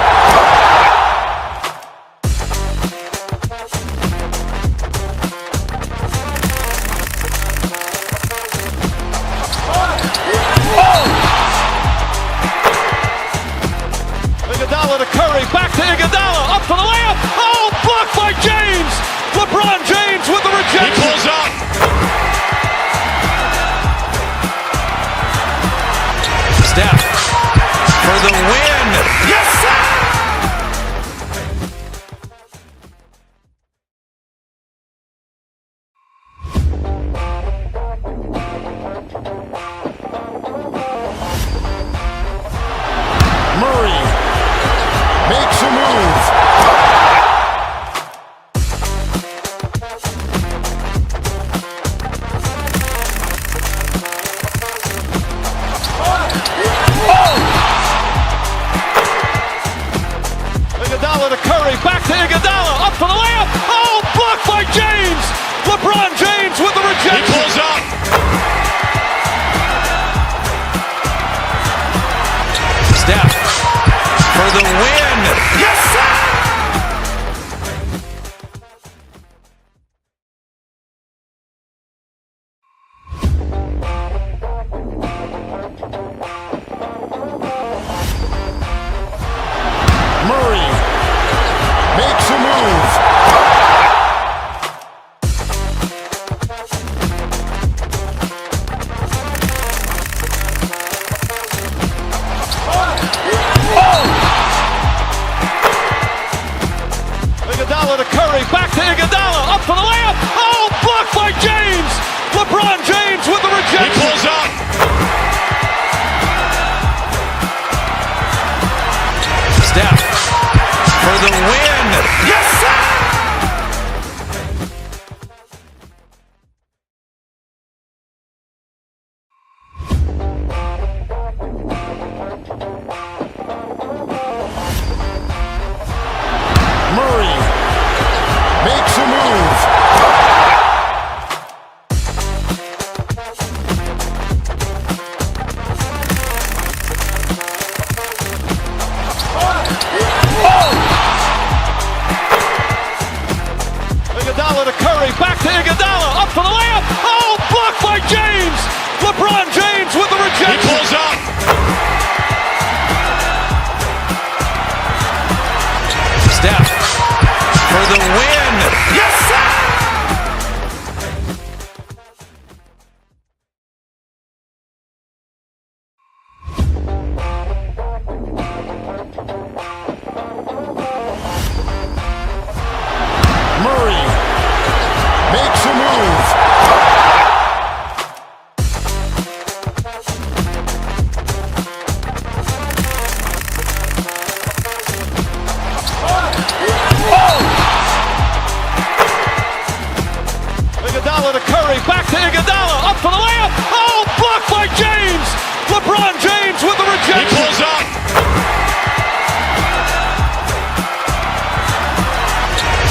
Iguodala, up for the layup. Oh, blocked by James. LeBron James with the rejection. He pulls up.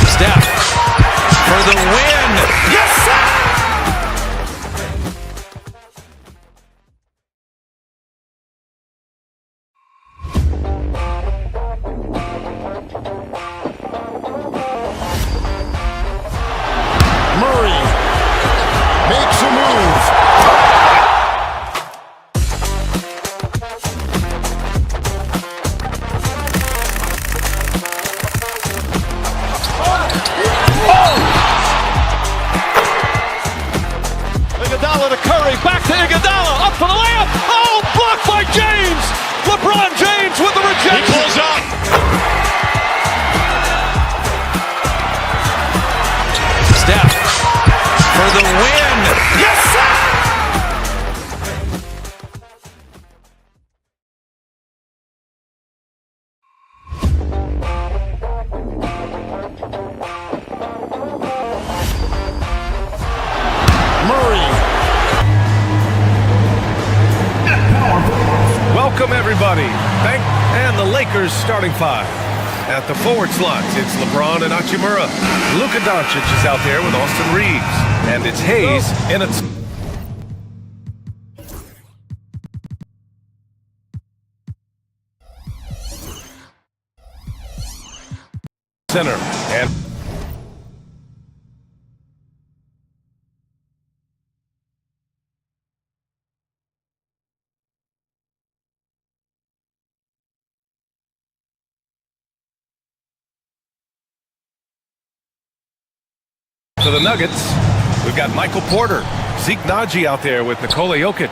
Steph for the win. Yes, sir! Murray makes a move. Iguodala to Curry, back to Iguodala, up for the layup. Oh, blocked by James. LeBron James with the rejection. He pulls up. Steph for the win. Yes, sir! Murray. Welcome, everybody. And the Lakers starting five. At the forward slots, it's LeBron and Hachimura. Luka Doncic is out there with Austin Reeves. And it's Hayes in its center. And for the Nuggets, we've got Michael Porter, Zeke Naji out there with Nikola Jokic.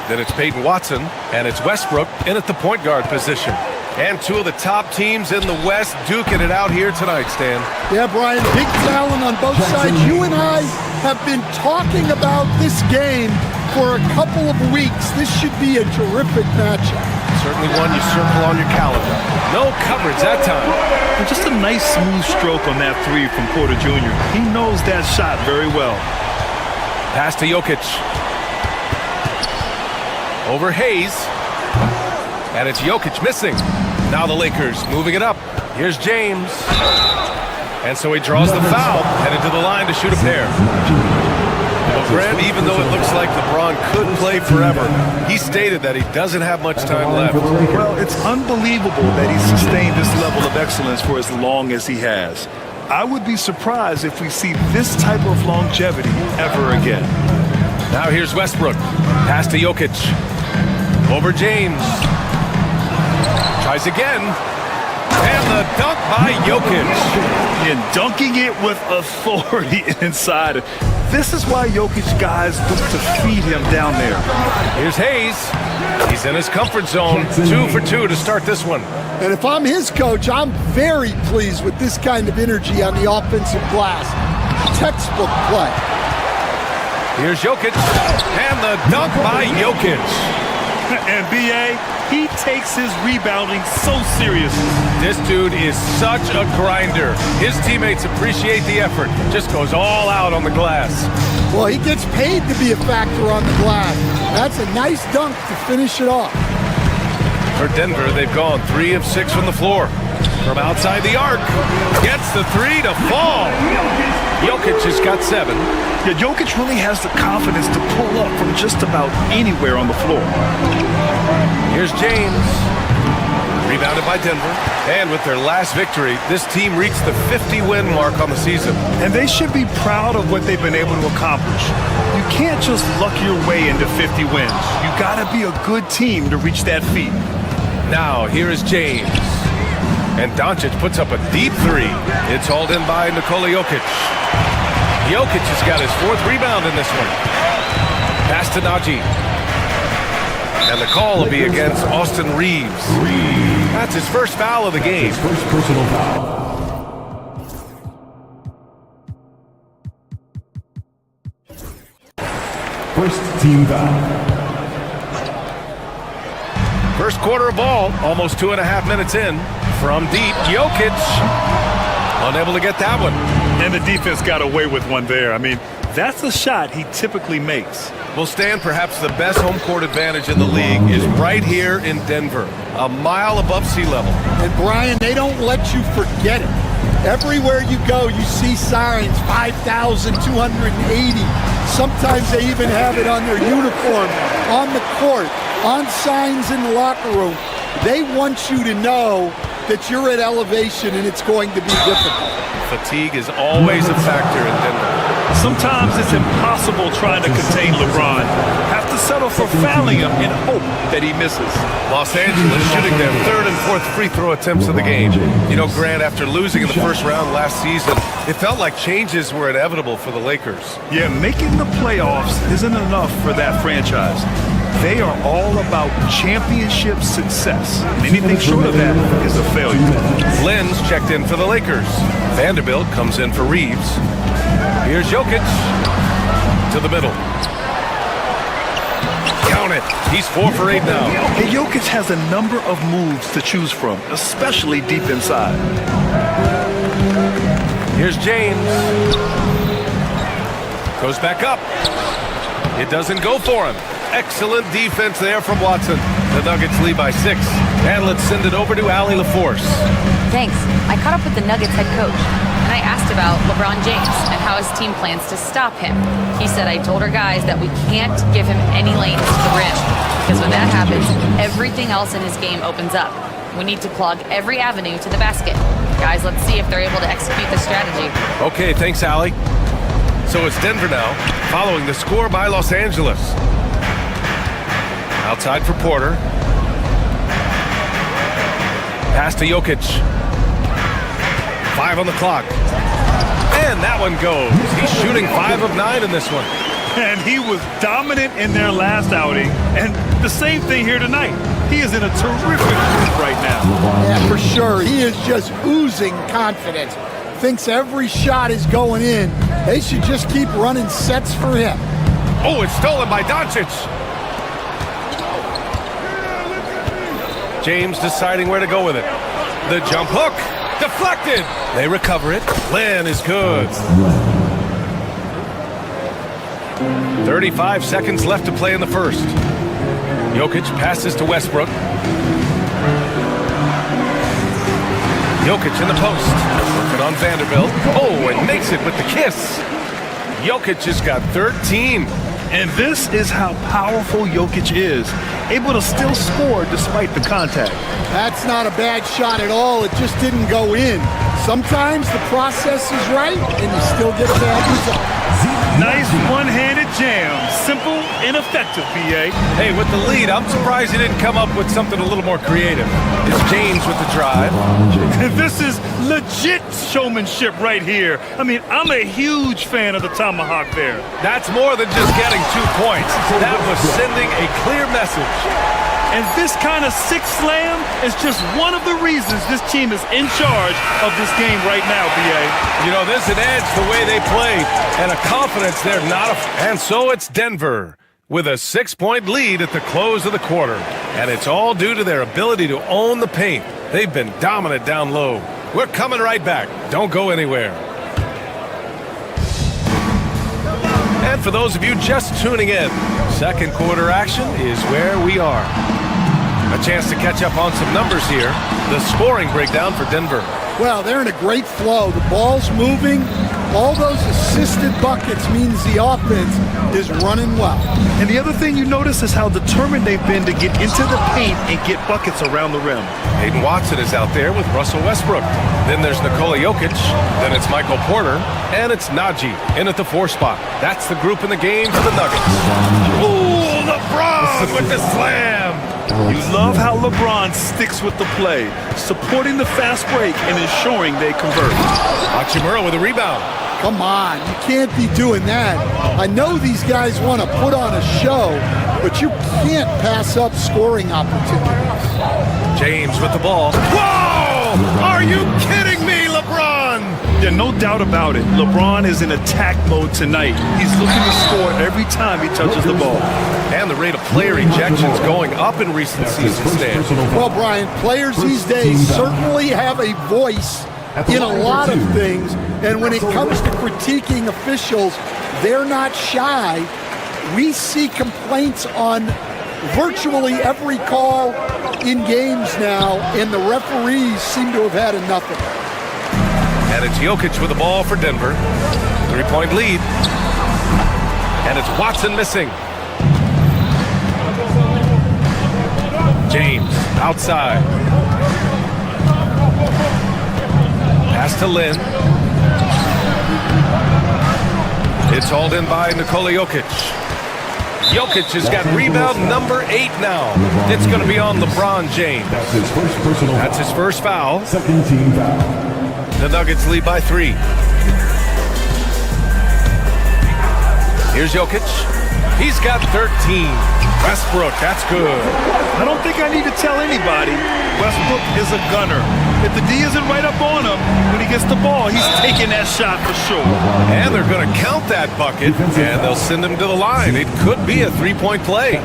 Then it's Peyton Watson, and it's Westbrook in at the point guard position. And two of the top teams in the West duking it out here tonight, Stan. Yeah, Brian, big talent on both sides. You and I have been talking about this game for a couple of weeks. This should be a terrific matchup. Certainly one you circle on your calendar. No coverage that time. And just a nice smooth stroke on that three from Porter Jr. He knows that shot very well. Pass to Jokic. Over Hayes. And it's Jokic missing. Now the Lakers moving it up. Here's James. And so he draws the foul, headed to the line to shoot a pair. Well, Grant, even though it looks like LeBron could play forever, he stated that he doesn't have much time left. Well, it's unbelievable that he's sustained this level of excellence for as long as he has. I would be surprised if we see this type of longevity ever again. Now here's Westbrook. Pass to Jokic. Over James. Tries again. And the dunk by Jokic. And dunking it with authority inside. This is why Jokic guys look to feed him down there. Here's Hayes. He's in his comfort zone. 2 for 2 to start this one. And if I'm his coach, I'm very pleased with this kind of energy on the offensive glass. Textbook play. Here's Jokic. And the dunk by Jokic. And B.A., he takes his rebounding so seriously. This dude is such a grinder. His teammates appreciate the effort. Just goes all out on the glass. Well, he gets paid to be a factor on the glass. That's a nice dunk to finish it off. For Denver, they've gone 3 of 6 from the floor. From outside the arc, gets the 3 to fall. Jokic has got 7. Yeah, Jokic really has the confidence to pull up from just about anywhere on the floor. Here's James. Rebounded by Denver. And with their last victory, this team reached the 50-win mark on the season. And they should be proud of what they've been able to accomplish. You can't just luck your way into 50 wins. You gotta be a good team to reach that feat. Now, here is James. And Doncic puts up a deep 3. It's hauled in by Nikola Jokic. Jokic has got his 4th rebound in this one. Pass to Naji. And the call will be against Austin Reeves. That's his first foul of the game. First personal foul. First team foul. First quarter of ball, almost 2.5 minutes in. From deep, Jokic unable to get that one. And the defense got away with one there. I mean, That's a shot he typically makes. Well, Stan, perhaps the best home court advantage in the league is right here in Denver, a mile above sea level. And Brian, they don't let you forget it. Everywhere you go, you see signs, 5,280. Sometimes they even have it on their uniform, on the court, on signs in the locker room. They want you to know that you're at elevation and it's going to be difficult. Fatigue is always a factor in Denver. Sometimes it's impossible trying to contain LeBron. Have to settle for fouling him and hope that he misses. Los Angeles shooting their third and fourth free throw attempts of the game. You know, Grant, after losing in the first round last season, it felt like changes were inevitable for the Lakers. Yeah, making the playoffs isn't enough for that franchise. They are all about championship success. Anything short of that is a failure. Lynn's checked in for the Lakers. Vanderbilt comes in for Reeves. Here's Jokic to the middle. Count it. He's 4 for 8 now. And Jokic has a number of moves to choose from, especially deep inside. Here's James. Goes back up. It doesn't go for him. Excellent defense there from Watson. The Nuggets lead by 6. And let's send it over to Allie LaForce. Thanks. I caught up with the Nuggets head coach, and I asked about LeBron James and how his team plans to stop him. He said, I told our guys that we can't give him any lanes to the rim, because when that happens, everything else in his game opens up. We need to plug every avenue to the basket. Guys, let's see if they're able to execute the strategy. Okay, thanks, Allie. So it's Denver now, following the score by Los Angeles. Outside for Porter. Pass to Jokic. 5 on the clock. And that one goes. He's shooting 5 of 9 in this one. And he was dominant in their last outing. And the same thing here tonight. He is in a terrific mood right now. Yeah, for sure. He is just oozing confidence. Thinks every shot is going in. They should just keep running sets for him. Oh, it's stolen by Doncic. James deciding where to go with it. The jump hook. Deflected. They recover it. Lynn is good. 35 seconds left to play in the first. Jokic passes to Westbrook. Jokic in the post. Working on Vanderbilt. Oh, and makes it with the kiss. Jokic has got 13. And this is how powerful Jokic is. Able to still score despite the contact. That's not a bad shot at all. It just didn't go in. Sometimes the process is right and you still get a bad result. Nice one-handed jam. Simple and effective, B.A. Hey, with the lead, I'm surprised he didn't come up with something a little more creative. It's James with the drive. This is legit showmanship right here. I mean, I'm a huge fan of the tomahawk there. That's more than just getting 2 points. That was sending a clear message. And this kind of six slam is just one of the reasons this team is in charge of this game right now, B.A. You know, there's an edge the way they play and a confidence they're not. And so it's Denver with a 6-point lead at the close of the quarter. And it's all due to their ability to own the paint. They've been dominant down low. We're coming right back. Don't go anywhere. And for those of you just tuning in, second quarter action is where we are. A chance to catch up on some numbers here. The scoring breakdown for Denver. Well, they're in a great flow. The ball's moving. All those assisted buckets means the offense is running well. And the other thing you notice is how determined they've been to get into the paint and get buckets around the rim. Hayden Watson is out there with Russell Westbrook. Then there's Nikola Jokic. Then it's Michael Porter. And it's Najee in at the 4 spot. That's the group in the game for the Nuggets. Ooh, LeBron with the slam. You love how LeBron sticks with the play, supporting the fast break and ensuring they convert. Hachimura with a rebound. Come on, you can't be doing that. I know these guys want to put on a show, but you can't pass up scoring opportunities. James with the ball. Whoa! Are you kidding me, LeBron? Yeah, no doubt about it. LeBron is in attack mode tonight. He's looking to score every time he touches the ball. And the rate of player ejections going up in recent seasons, Stan. Well, Brian, players these days certainly have a voice in a lot of things, and when it comes to critiquing officials, they're not shy. We see complaints on virtually every call in games now, and the referees seem to have had enough of it. And it's Jokic with the ball for Denver. 3-point lead. And it's Watson missing. James outside. Pass to Lynn. It's hauled in by Nikola Jokic. Jokic has got rebound number 8 now. It's going to be on LeBron James. That's his first foul. Second team foul. The Nuggets lead by 3. Here's Jokic. He's got 13. Westbrook, that's good. I don't think I need to tell anybody Westbrook is a gunner. If the D isn't right up on him, when he gets the ball, he's taking that shot for sure. And they're going to count that bucket, and they'll send him to the line. It could be a 3-point play.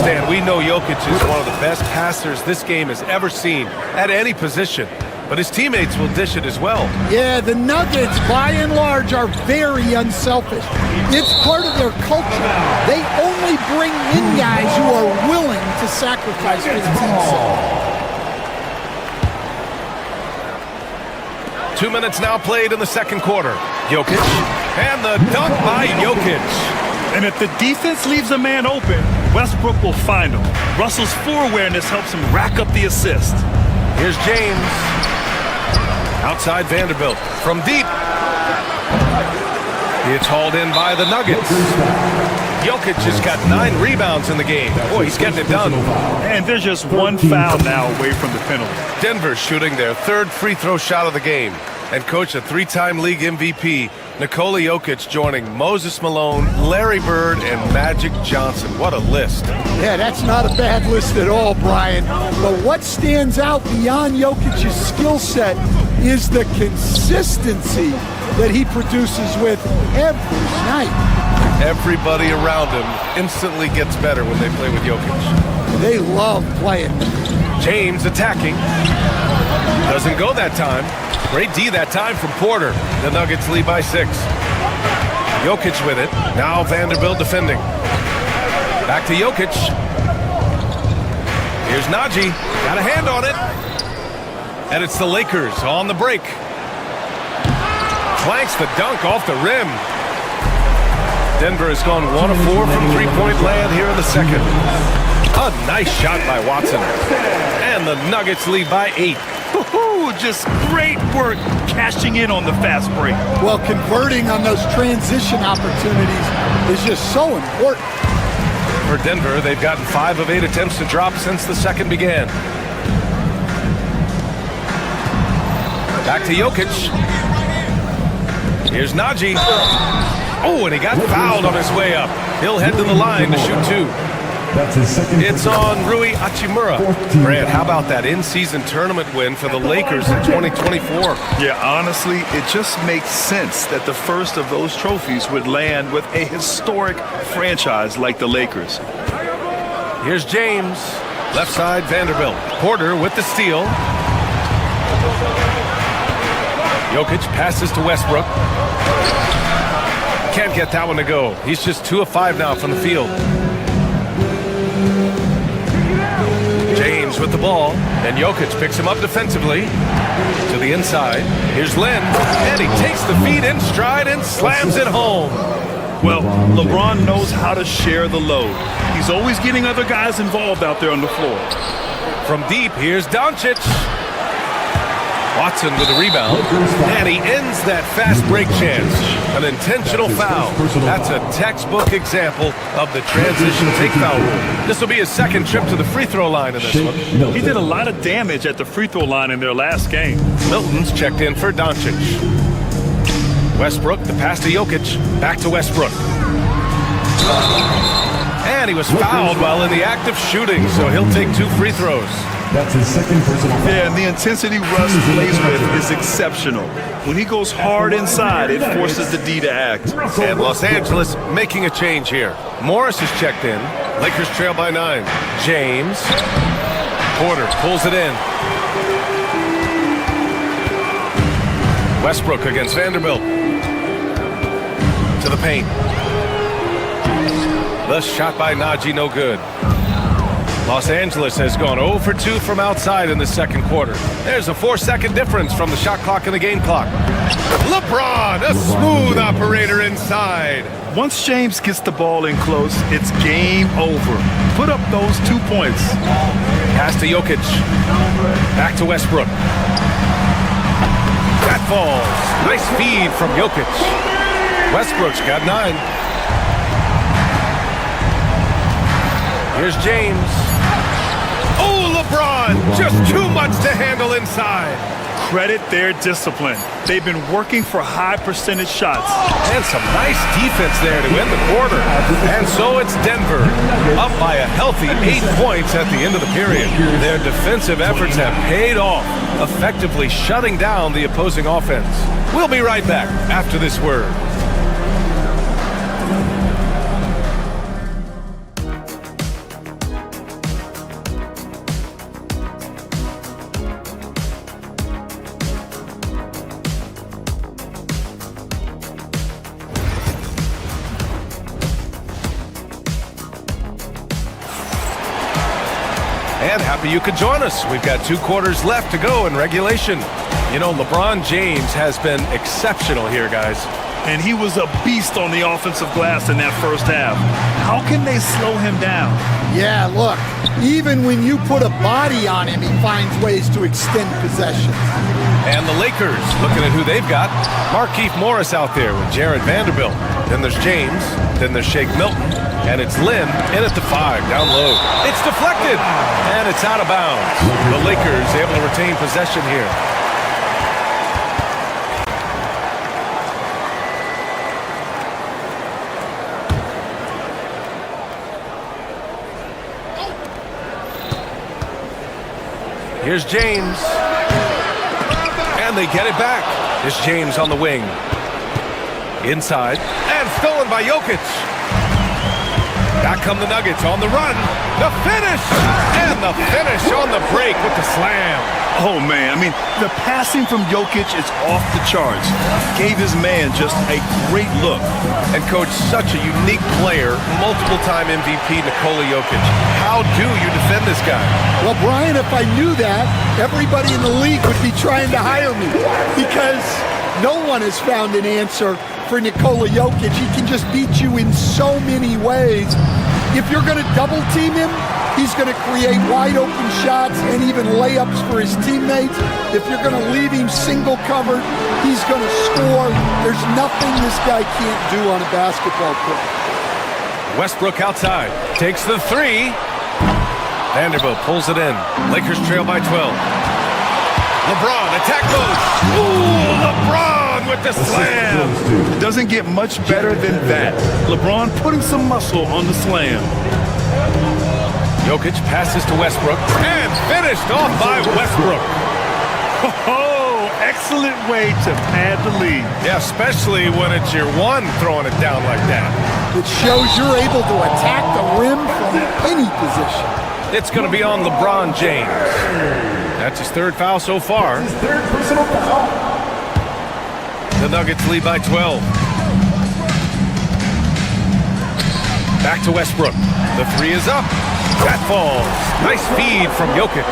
Stan, we know Jokic is one of the best passers this game has ever seen at any position. But his teammates will dish it as well. Yeah, the Nuggets, by and large, are very unselfish. It's part of their culture. They only bring in guys who are willing to sacrifice for the team's sake. 2 minutes now played in the second quarter. Jokic, and the dunk by Jokic. And if the defense leaves a man open, Westbrook will find him. Russell's floor awareness helps him rack up the assist. Here's James. Outside Vanderbilt from deep. It's hauled in by the Nuggets. Jokic has got 9 rebounds in the game. Boy, he's getting it done. And there's just one foul now away from the penalty. Denver shooting their 3rd free throw shot of the game. And coach, a 3-time league MVP, Nikola Jokic joining Moses Malone, Larry Bird, and Magic Johnson. What a list. Yeah, that's not a bad list at all, Brian. But what stands out beyond Jokic's skill set is the consistency that he produces with every night. Everybody around him instantly gets better when they play with Jokic. They love playing. James attacking. Doesn't go that time. Great D that time from Porter. The Nuggets lead by 6. Jokic with it. Now Vanderbilt defending. Back to Jokic. Here's Najee. Got a hand on it. And it's the Lakers on the break. Flanks the dunk off the rim. Denver has gone 1 of 4 from 3-point land here in the second. A nice shot by Watson. And the Nuggets lead by 8. Just great work cashing in on the fast break. Well, converting on those transition opportunities is just so important. For Denver, they've gotten 5 of 8 attempts to drop since the second began. Back to Jokic. Here's Najee. Oh, and he got fouled on his way up. He'll head to the line to shoot 2. That's his second. It's on Rui Hachimura. Brad, how about that in-season tournament win for the Lakers in 2024? Yeah, honestly, it just makes sense that the first of those trophies would land with a historic franchise like the Lakers. Here's James. Left side, Vanderbilt. Porter with the steal. Jokic passes to Westbrook. Can't get that one to go. He's just 2 of 5 now from the field. James with the ball, and Jokic picks him up defensively to the inside. Here's Lynn, and he takes the feed in stride and slams it home. Well, LeBron knows how to share the load. He's always getting other guys involved out there on the floor. From deep, here's Doncic. Watson with the rebound, and he ends that fast break chance. An intentional foul. That's a textbook example of the transition take foul rule. This will be his second trip to the free throw line in this one. He did a lot of damage at the free throw line in their last game. Milton's checked in for Doncic. Westbrook, the pass to Jokic. Back to Westbrook. And he was fouled while in the act of shooting, so he'll take 2 free throws. That's his second personal foul. Yeah, and the intensity Russ plays with is exceptional. When he goes hard inside, it forces the D to act. And Los Angeles making a change here. Morris is checked in. Lakers trail by 9. James. Porter pulls it in. Westbrook against Vanderbilt. To into the paint. The shot by Najee, no good. Los Angeles has gone 0 for 2 from outside in the second quarter. There's a 4-second difference from the shot clock and the game clock. LeBron, a smooth operator inside. Once James gets the ball in close, it's game over. Put up those 2 points. Pass to Jokic. Back to Westbrook. That falls. Nice feed from Jokic. Westbrook's got 9. Here's James. Oh, LeBron! Just too much to handle inside. Credit their discipline. They've been working for high percentage shots. And some nice defense there to end the quarter. And so it's Denver, up by a healthy 8 points at the end of the period. Their defensive efforts have paid off, effectively shutting down the opposing offense. We'll be right back after this word. And happy you could join us. We've got 2 quarters left to go in regulation. You know, LeBron James has been exceptional here, guys. And he was a beast on the offensive glass in that first half. How can they slow him down? Yeah, look, even when you put a body on him, he finds ways to extend possession. And the Lakers, looking at who they've got. Markieff Morris out there with Jared Vanderbilt. Then there's James. Then there's Shake Milton. And it's Lim in at the 5, down low. It's deflected, and it's out of bounds. The Lakers able to retain possession here. Here's James. And they get it back. It's James on the wing. Inside, and stolen by Jokic. Back come the Nuggets on the run. The finish! And the finish on the break with the slam. Oh, man. I mean, the passing from Jokic is off the charts. Gave his man just a great look. And, Coach, such a unique player, multiple-time MVP Nikola Jokic. How do you defend this guy? Well, Brian, if I knew that, everybody in the league would be trying to hire me because no one has found an answer for Nikola Jokic. He can just beat you in so many ways. If you're going to double team him, he's going to create wide open shots and even layups for his teammates. If you're going to leave him single covered, he's going to score. There's nothing this guy can't do on a basketball court. Westbrook outside, takes the 3. Vanderbilt pulls it in. Lakers trail by 12. LeBron, attack mode. Ooh, LeBron with the slam. Doesn't get much better than that. LeBron putting some muscle on the slam. Jokic passes to Westbrook and finished off by Westbrook. Oh, excellent way to pad the lead. Yeah, especially when it's your one throwing it down like that. It shows you're able to attack the rim from any position. It's going to be on LeBron James. That's his 3rd foul so far. His 3rd personal foul. The Nuggets lead by 12. Back to Westbrook. The 3 is up. That falls. Nice feed from Jokic.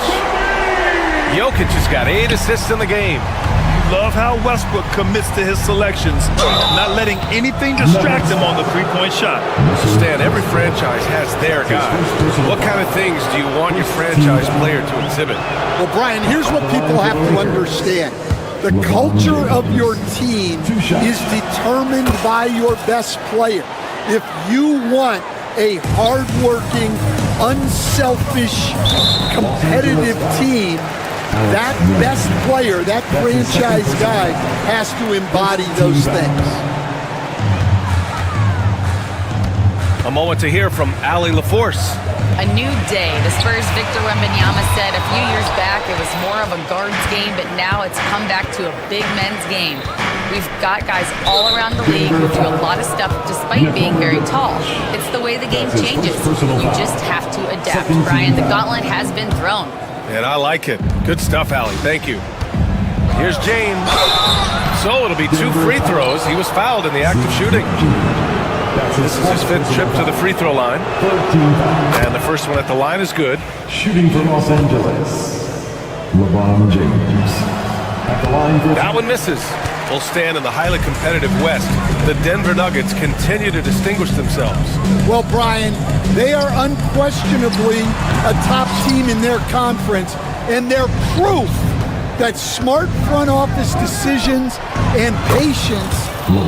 Jokic has got 8 assists in the game. Love how Westbrook commits to his selections, not letting anything distract him on the 3-point shot. Stan, every franchise has their guy. What kind of things do you want your franchise player to exhibit? Well, Brian, here's what people have to understand. The culture of your team is determined by your best player. If you want a hardworking, unselfish, competitive team, that best player, that franchise guy, has to embody those things. A moment to hear from Allie LaForce. A new day. The Spurs' Victor Wembanyama said a few years back it was more of a guards game, but now it's come back to a big men's game. We've got guys all around the league who do a lot of stuff despite being very tall. It's the way the game changes. You just have to adapt. Brian, the gauntlet has been thrown. And I like it. Good stuff, Allie. Thank you. Here's James. So it'll be 2 free throws. He was fouled in the act of shooting. This is his 5th trip to the free throw line. And the first one at the line is good. Shooting for Los Angeles, LeBron James. At the line for that one misses. We'll stand in the highly competitive West. The Denver Nuggets continue to distinguish themselves. Well, Brian, they are unquestionably a top team in their conference, and they're proof that smart front office decisions and patience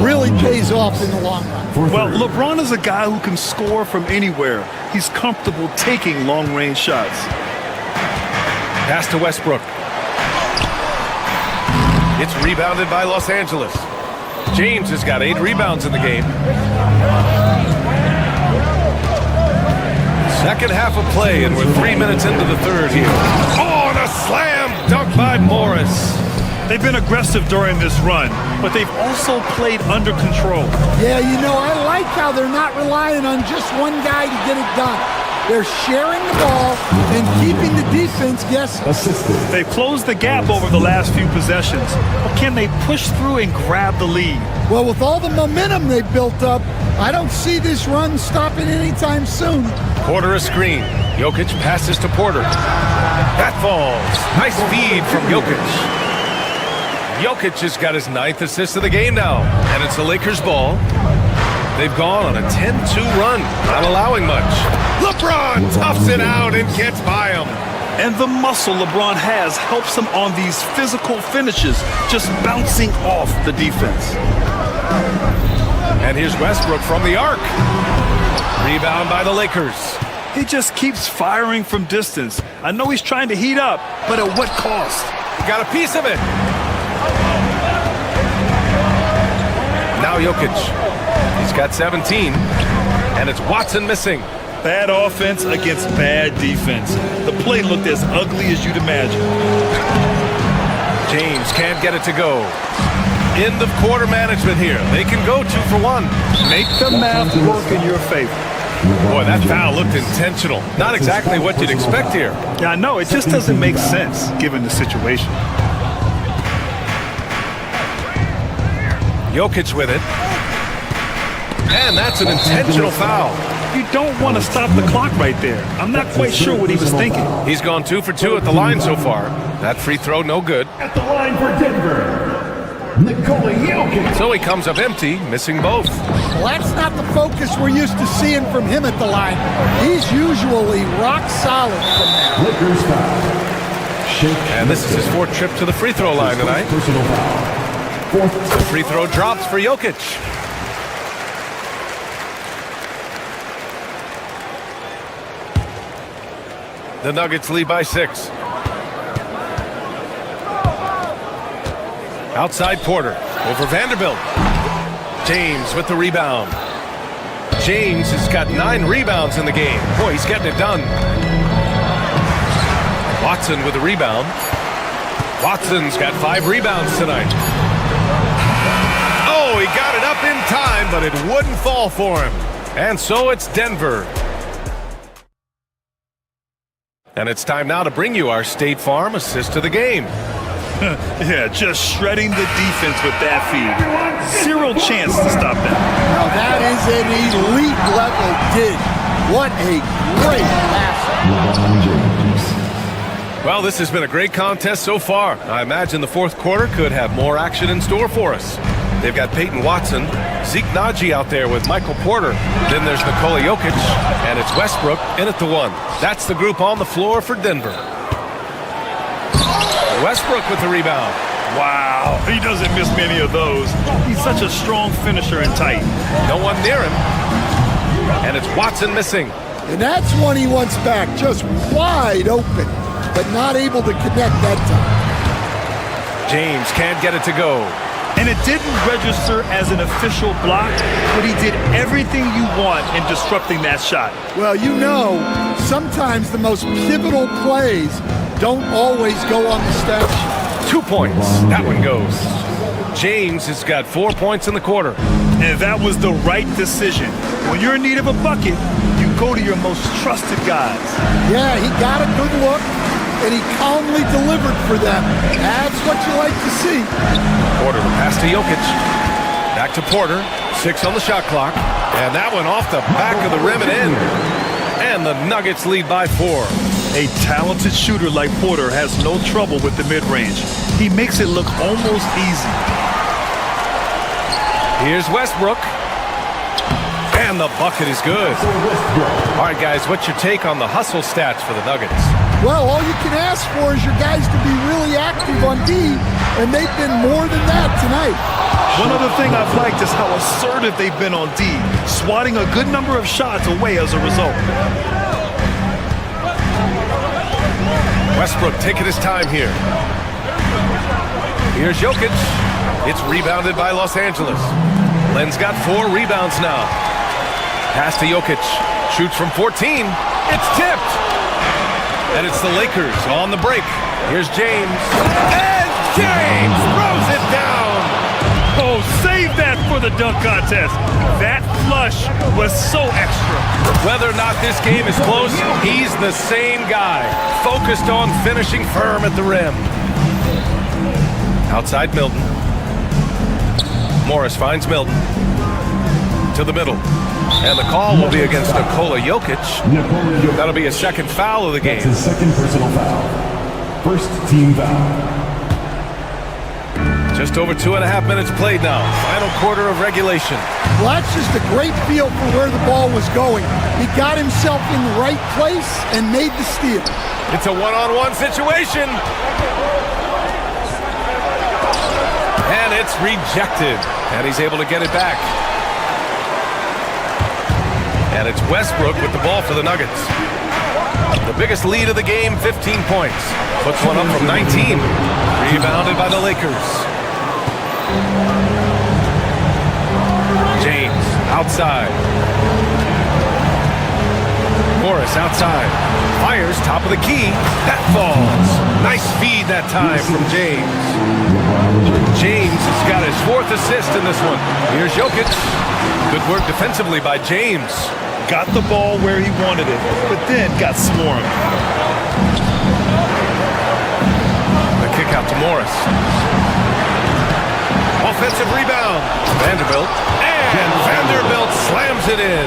really pays off in the long run. Well, LeBron is a guy who can score from anywhere. He's comfortable taking long-range shots. Pass to Westbrook. It's rebounded by Los Angeles. James has got 8 rebounds in the game. Second half of play, and we're 3 minutes into the third here. Oh, and a slam dunk by Morris. They've been aggressive during this run, but they've also played under control. Yeah, you know, I like how they're not relying on just one guy to get it done. They're sharing the ball and keeping the defense guessing. They've closed the gap over the last few possessions, but can they push through and grab the lead? Well, with all the momentum they've built up, I don't see this run stopping anytime soon. Porter a screen. Jokic passes to Porter. That falls. Nice feed from Jokic. Jokic has got his 9th assist of the game now, and it's the Lakers' ball. They've gone on a 10-2 run, not allowing much. LeBron toughs it out and gets by him. And the muscle LeBron has helps him on these physical finishes, just bouncing off the defense. And here's Westbrook from the arc. Rebound by the Lakers. He just keeps firing from distance. I know he's trying to heat up, but at what cost? He got a piece of it. Now Jokic. He's got 17, and it's Watson missing. Bad offense against bad defense. The play looked as ugly as you'd imagine. James can't get it to go. End of quarter management here. They can go 2 for 1. Make the math work in your favor. Boy, that foul looked intentional. Not exactly what you'd expect here. Yeah, I know. It just doesn't make sense given the situation. Jokic with it. And that's an intentional foul. You don't want to stop the clock right there. I'm not quite sure what he was thinking. He's gone 2 for 2 at the line so far. That free throw, no good. At the line for Denver, Nikola Jokic. So he comes up empty, missing both. Well, that's not the focus we're used to seeing from him at the line. He's usually rock solid from there. Lakers foul. And this is his 4th trip to the free throw line tonight. Personal foul. The free throw drops for Jokic. The Nuggets lead by 6. Outside Porter, over Vanderbilt. James with the rebound. James has got 9 rebounds in the game. Boy, he's getting it done. Watson with the rebound. Watson's got 5 rebounds tonight. Oh, he got it up in time, but it wouldn't fall for him. And so it's Denver. And it's time now to bring you our State Farm assist of the game. Yeah, just shredding the defense with that feed. 0 chance to stop that. Now that is an elite level dig. What a great pass. Well, this has been a great contest so far. I imagine the 4th quarter could have more action in store for us. They've got Peyton Watson, Zeke Naji out there with Michael Porter. Then there's Nikola Jokic, and it's Westbrook in at the 1. That's the group on the floor for Denver. Westbrook with the rebound. Wow, he doesn't miss many of those. He's such a strong finisher and tight. No one near him. And it's Watson missing. And that's one he wants back, just wide open, but not able to connect that time. James can't get it to go. And it didn't register as an official block, but he did everything you want in disrupting that shot. Well, you know, sometimes the most pivotal plays don't always go on the stat sheet. 2 points. That one goes. James has got 4 points in the quarter. And that was the right decision. When you're in need of a bucket, you go to your most trusted guys. Yeah, he got a good look, and he calmly delivered for them. That's what you like to see. Porter pass to Jokic. Back to Porter. 6 on the shot clock. And that one off the back of the rim and in. And the Nuggets lead by 4. A talented shooter like Porter has no trouble with the mid-range. He makes it look almost easy. Here's Westbrook. And the bucket is good. All right, guys, what's your take on the hustle stats for the Nuggets? Well, all you can ask for is your guys to be really active on D, and they've been more than that tonight. One other thing I've liked is how assertive they've been on D, swatting a good number of shots away as a result. Westbrook taking his time here. Here's Jokic. It's rebounded by Los Angeles. Len's got 4 rebounds now. Pass to Jokic. Shoots from 14. It's tipped. And it's the Lakers on the break. Here's James. And James throws it down. Oh, save that for the dunk contest. That flush was so extra. Whether or not this game is close, he's the same guy. Focused on finishing firm at the rim. Outside Milton. Morris finds Milton. To the middle. And the call will be against Nikola Jokic. That'll be his second foul of the game. That's his second personal foul. First team foul. Just over 2.5 minutes played now. Final quarter of regulation. Well, that's just a great feel for where the ball was going. He got himself in the right place and made the steal. It's a one-on-one situation. And it's rejected. And he's able to get it back. And it's Westbrook with the ball for the Nuggets. The biggest lead of the game, 15 points. Puts one up from 19. Rebounded by the Lakers. James outside. Morris outside. Fires top of the key. That falls. Nice feed that time from James. James has got his 4th assist in this one. Here's Jokic. Good work defensively by James. Got the ball where he wanted it, but then got swarmed. The kick out to Morris. Offensive rebound. Vanderbilt. And Vanderbilt slams it in.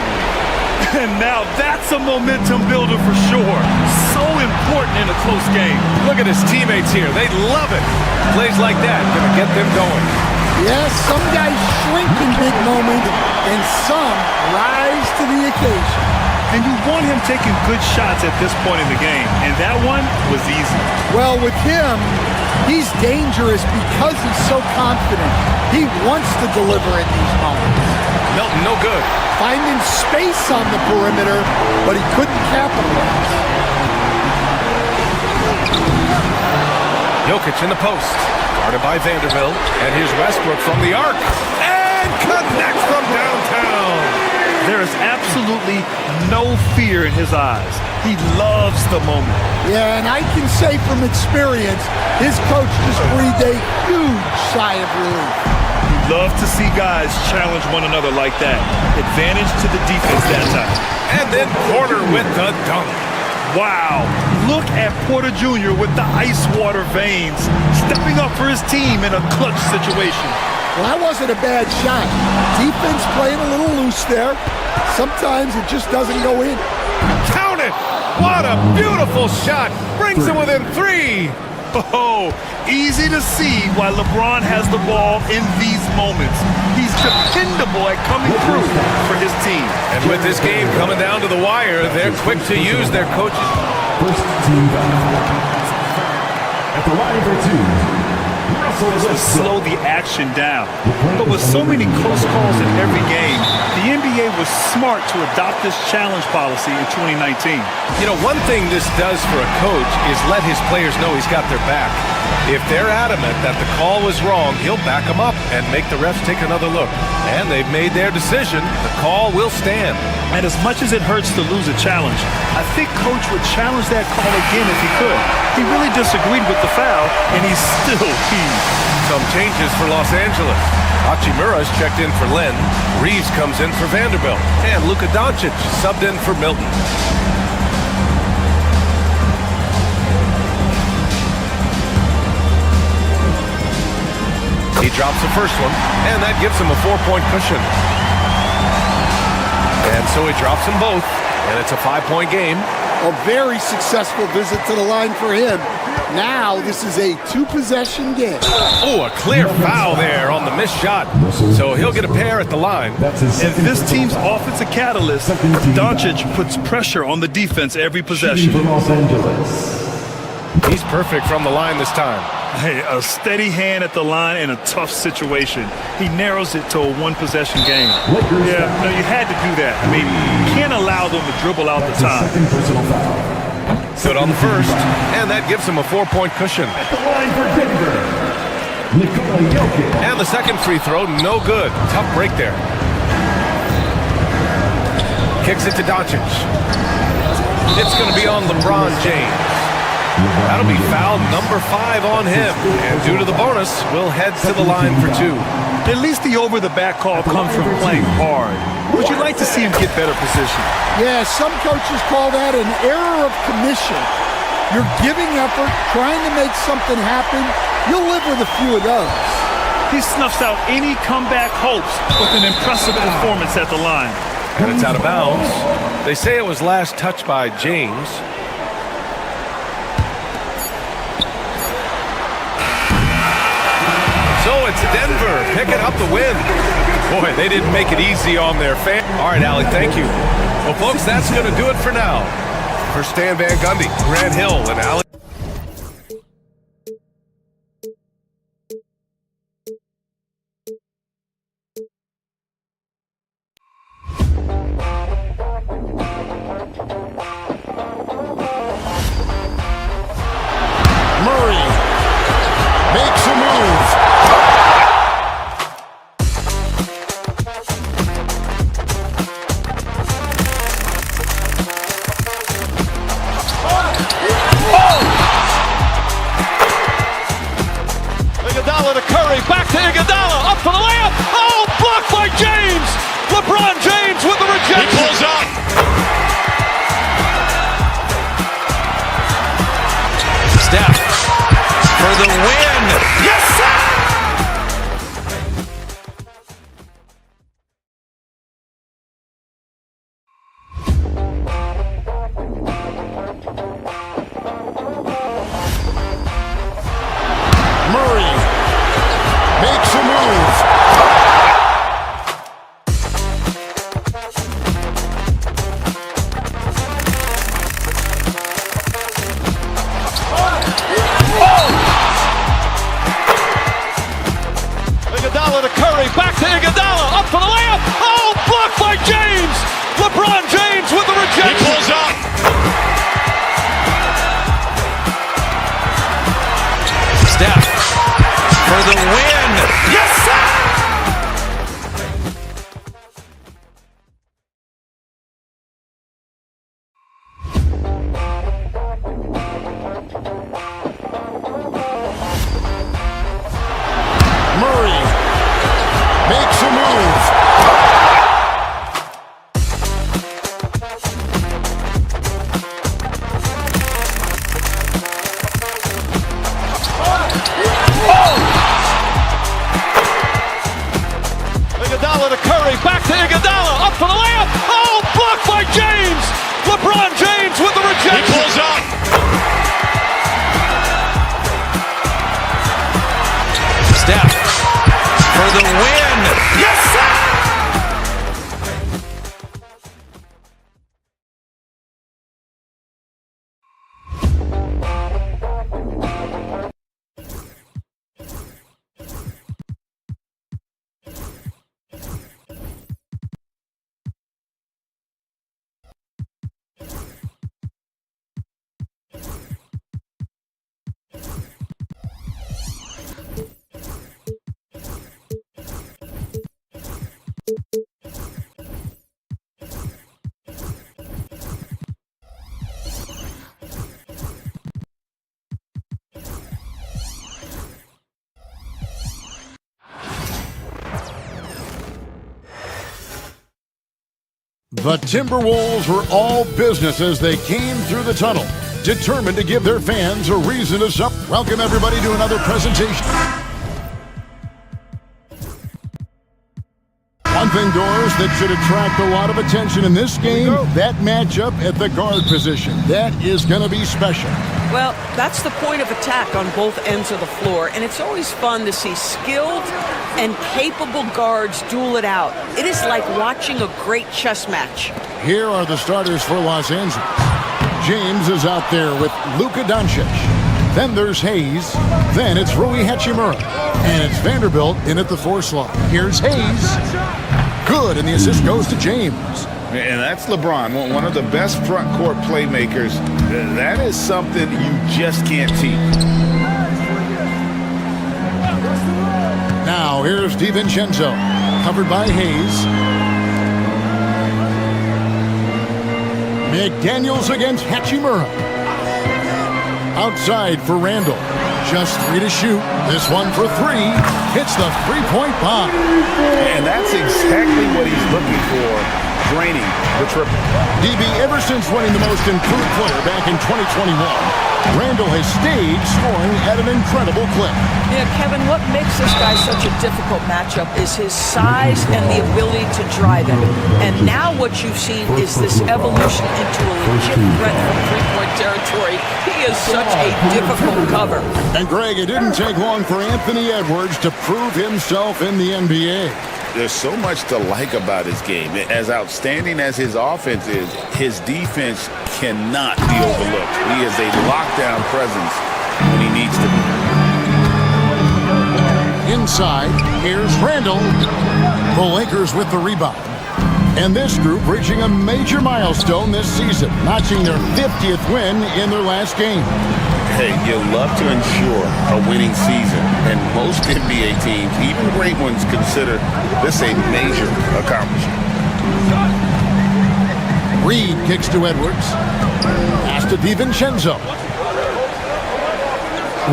And now that's a momentum builder for sure. So important in a close game. Look at his teammates here. They love it. Plays like that gonna get them going. Yes, some guys shrink in big moments, and some rise to the occasion. And you want him taking good shots at this point in the game, and that one was easy. Well, with him, he's dangerous because he's so confident. He wants to deliver in these moments. Milton, no good. Finding space on the perimeter, but he couldn't capitalize. Jokic in the post. Guarded by Vanderbilt. And here's Westbrook from the arc. And connects from downtown. There is absolutely no fear in his eyes. He loves the moment. Yeah, and I can say from experience, his coach just breathed a huge sigh of relief. You love to see guys challenge one another like that. Advantage to the defense that time. And then Porter with the dunk. Wow. Look at Porter Jr. with the ice water veins, stepping up for his team in a clutch situation. Well, that wasn't a bad shot. Defense playing a little loose there. Sometimes it just doesn't go in. Count it! What a beautiful shot! Brings him within 3. Oh, easy to see why LeBron has the ball in these moments. He's dependable at coming through for his team. And with this game coming down to the wire, they're quick to use their coaches. First team foul. At the line for 2. To slow the action down. But with so many close calls in every game, the NBA was smart to adopt this challenge policy in 2019. You know, one thing this does for a coach is let his players know he's got their back. If they're adamant that the call was wrong, he'll back them up and make the refs take another look. And they've made their decision. The call will stand. And as much as it hurts to lose a challenge, I think Coach would challenge that call again if he could. He really disagreed with the foul, and he's still peeved. Some changes for Los Angeles. Hachimura's checked in for Len. Reeves comes in for Vanderbilt. And Luka Doncic subbed in for Milton. He drops the first one, and that gives him a 4-point cushion. And so he drops them both, and it's a 5-point game. A very successful visit to the line for him. Now this is a 2-possession game. Oh, a clear foul there on the missed shot. So he'll get a pair at the line. If this team's offensive catalyst, Doncic puts pressure on the defense every possession. From Los Angeles. He's perfect from the line this time. Hey, a steady hand at the line in a tough situation. He narrows it to a 1-possession game. Yeah, no, you had to do that. I mean, you can't allow them to dribble out the time. Second personal foul. Good on the first, and that gives him a 4-point cushion. At the line for Denver, Nikola Jokic. And the second free throw, no good. Tough break there. Kicks it to Doncic. It's going to be on LeBron James. That'll be foul number 5 on him. And due to the bonus, we'll head to the line for 2. At least the over-the-back call comes from playing hard. Would you like to see him get better position? Yeah, some coaches call that an error of commission. You're giving effort, trying to make something happen. You'll live with a few of those. He snuffs out any comeback hopes with an impressive performance at the line. And it's out of bounds. They say it was last touched by James. So it's Denver picking up the win. Boy, they didn't make it easy on their fan. All right, Allie, thank you. Well, folks, that's going to do it for now. For Stan Van Gundy, Grant Hill, and Allie. Murray makes a move. Iguodala to Curry, back to Iguodala, up for the layup. Oh, blocked by James. LeBron James with the rejection. He pulls up. Steph for the win. Yes, sir! Murray makes a move. Iguodala to Curry, back to Iguodala, up for the layup. Oh, blocked by James. LeBron James with the rejection. He pulls up. Steph for the win. Yes, sir! Murray makes a move. Iguodala to Curry, back to Iguodala, up for the layup. Oh, blocked by James. LeBron James with the rejection. He pulls up. Steph for the win. Yes, sir! The Timberwolves were all business as they came through the tunnel, determined to give their fans a reason to sup. Welcome everybody to another presentation. something, Doors, that should attract a lot of attention in this game. That matchup at the guard position. That is going to be special. Well, that's the point of attack on both ends of the floor, and it's always fun to see skilled and capable guards duel it out. It is like watching a great chess match. Here are the starters for Los Angeles. James is out there with Luka Doncic. Then there's Hayes. Then it's Rui Hachimura. And it's Vanderbilt in at the 4 slot. Here's Hayes. Good, and the assist goes to James. And that's LeBron, one of the best front court playmakers. That is something you just can't teach. Now here's DiVincenzo, covered by Hayes. McDaniels against Hachimura. Outside for Randall. Just 3 to shoot. This one for 3. Hits the 3-point bomb. And that's exactly what he's looking for. Draining the triple. DB, ever since winning the most improved player back in 2021, Randall has stayed scoring at an incredible clip. Yeah, Kevin, what makes this guy such a difficult matchup is his size and the ability to drive it. And now what you've seen is this evolution into a legit threat from three-point territory. He is such a difficult cover. And Greg, it didn't take long for Anthony Edwards to prove himself in the NBA. There's so much to like about his game. As outstanding as his offense is, his defense cannot be overlooked. He is a lockdown presence when he needs to be. Inside, here's Randall. The Lakers with the rebound. And this group reaching a major milestone this season, notching their 50th win in their last game. Hey, you love to ensure a winning season, and most NBA teams, even great ones, consider this a major accomplishment. Reed kicks to Edwards. Pass to DiVincenzo.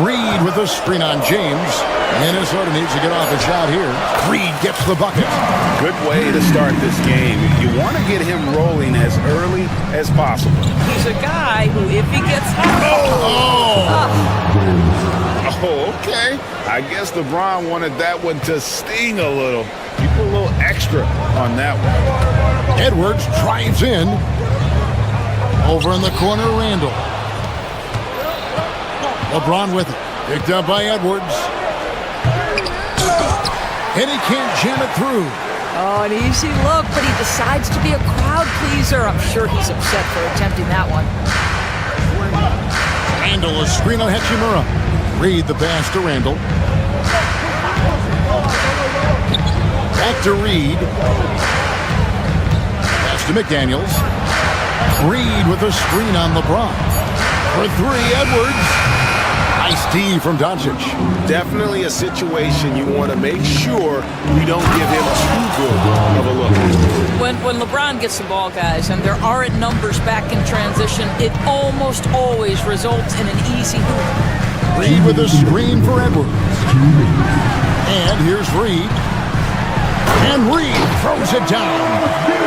Reed with a screen on James. Minnesota needs to get off a shot here. Reed gets the bucket. Good way to start this game. You want to get him rolling as early as possible. He's a guy who, if he gets hot... Oh, okay. I guess LeBron wanted that one to sting a little. You put a little extra on that one. Edwards drives in. Over in the corner, Randall. LeBron with it. Picked up by Edwards. And he can't jam it through. Oh, an easy look, but he decides to be a crowd pleaser. I'm sure he's upset for attempting that one. Randall, a screen on Hachimura. Reed the pass to Randall. Back to Reed. Pass to McDaniels. Reed with a screen on LeBron. For 3, Edwards. Nice D from Doncic. Definitely a situation you want to make sure you don't give him too good of a look. When LeBron gets the ball, guys, and there aren't numbers back in transition, it almost always results in an easy hoop. Reed with a screen for Edwards. And here's Reed. And Reed throws it down.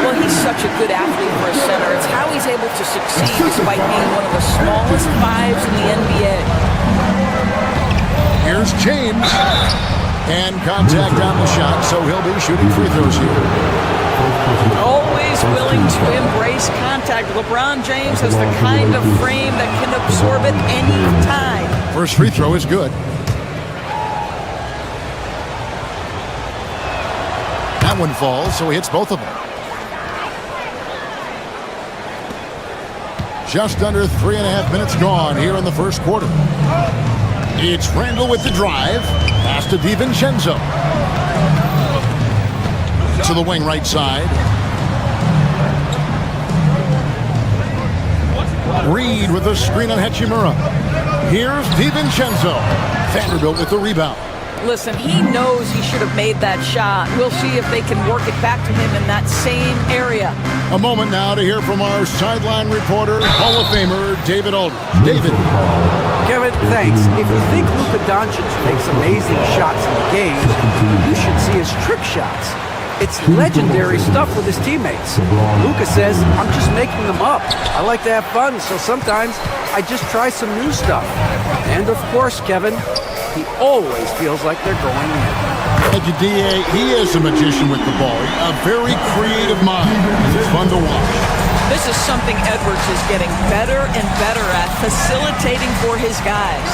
Well, he's such a good athlete for a center. It's how he's able to succeed despite being one of the smallest 5s in the NBA. Here's James. And contact on the shot, so he'll be shooting free throws here. Always willing to embrace contact. LeBron James has the kind of frame that can absorb it any time. First free throw is good. That one falls, so he hits both of them. Just under 3.5 minutes gone here in the first quarter. It's Randall with the drive. Pass to DiVincenzo. To the wing right side. Reed with a screen on Hachimura. Here's DiVincenzo. Vanderbilt with the rebound. Listen, he knows he should have made that shot. We'll see if they can work it back to him in that same area. A moment now to hear from our sideline reporter, Hall of Famer David Aldridge. David. Kevin, thanks. If you think Luka Doncic makes amazing shots in the game, you should see his trick shots. It's legendary stuff with his teammates. Luka says, I'm just making them up. I like to have fun, so sometimes I just try some new stuff. And of course, Kevin, he always feels like they're going in. Thank you, D.A. He is a magician with the ball. A very creative mind. It's fun to watch. This is something Edwards is getting better and better at, facilitating for his guys.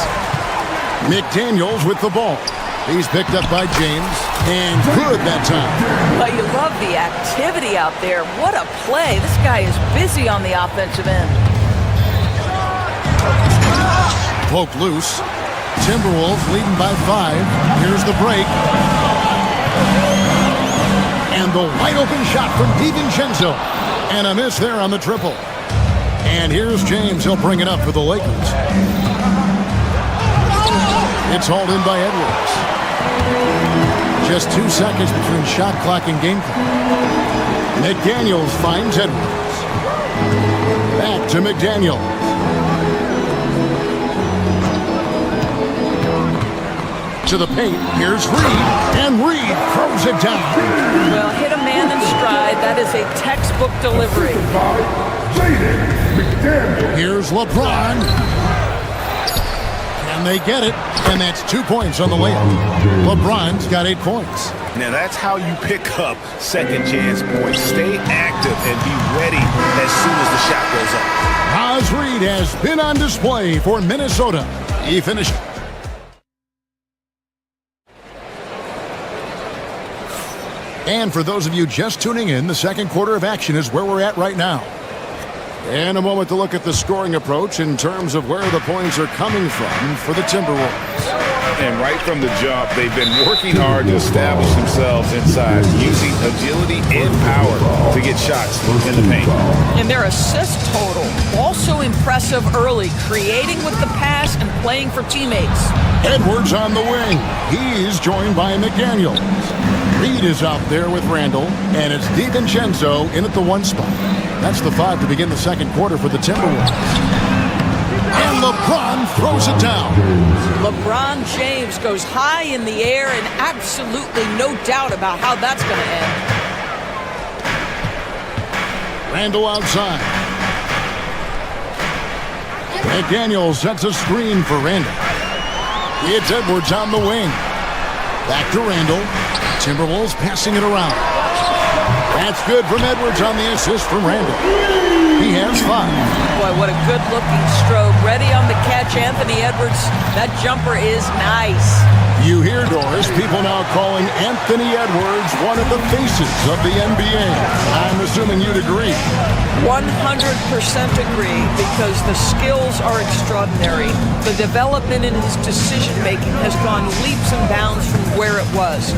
McDaniels with the ball. He's picked up by James, and good that time. But you love the activity out there. What a play. This guy is busy on the offensive end. Poke loose. Timberwolves leading by 5. Here's the break. And the wide-open shot from DiVincenzo. And a miss there on the triple. And here's James. He'll bring it up for the Lakers. It's hauled in by Edwards. Just 2 seconds between shot clock and game clock. McDaniels finds Edwards. Back to McDaniels. To the paint. Here's Reed. And Reed throws it down. Well, hit a man in stride. That is a textbook delivery. Here's LeBron. And they get it. And that's 2 points on the layup. LeBron's got 8 points. Now that's how you pick up second chance points. Stay active and be ready as soon as the shot goes up. Naz Reid has been on display for Minnesota. He finished. And for those of you just tuning in, the second quarter of action is where we're at right now. And a moment to look at the scoring approach in terms of where the points are coming from for the Timberwolves. And right from the jump, they've been working hard to establish themselves inside, using agility and power to get shots in the paint. And their assist total, also impressive early, creating with the pass and playing for teammates. Edwards on the wing. He's joined by McDaniels. Reed is out there with Randall, and it's DiVincenzo in at the 1 spot. That's the 5 to begin the second quarter for the Timberwolves. And LeBron throws it down. LeBron James goes high in the air, and absolutely no doubt about how that's going to end. Randall outside. McDaniels sets a screen for Randall. It's Edwards on the wing. Back to Randall. Timberwolves passing it around. That's good from Edwards on the assist from Randall. He has 5. Boy, what a good-looking stroke. Ready on the catch, Anthony Edwards. That jumper is nice. You hear, Doris, people now calling Anthony Edwards one of the faces of the NBA. I'm assuming you'd agree. 100% agree, because the skills are extraordinary. The development in his decision-making has gone leaps and bounds from where it was.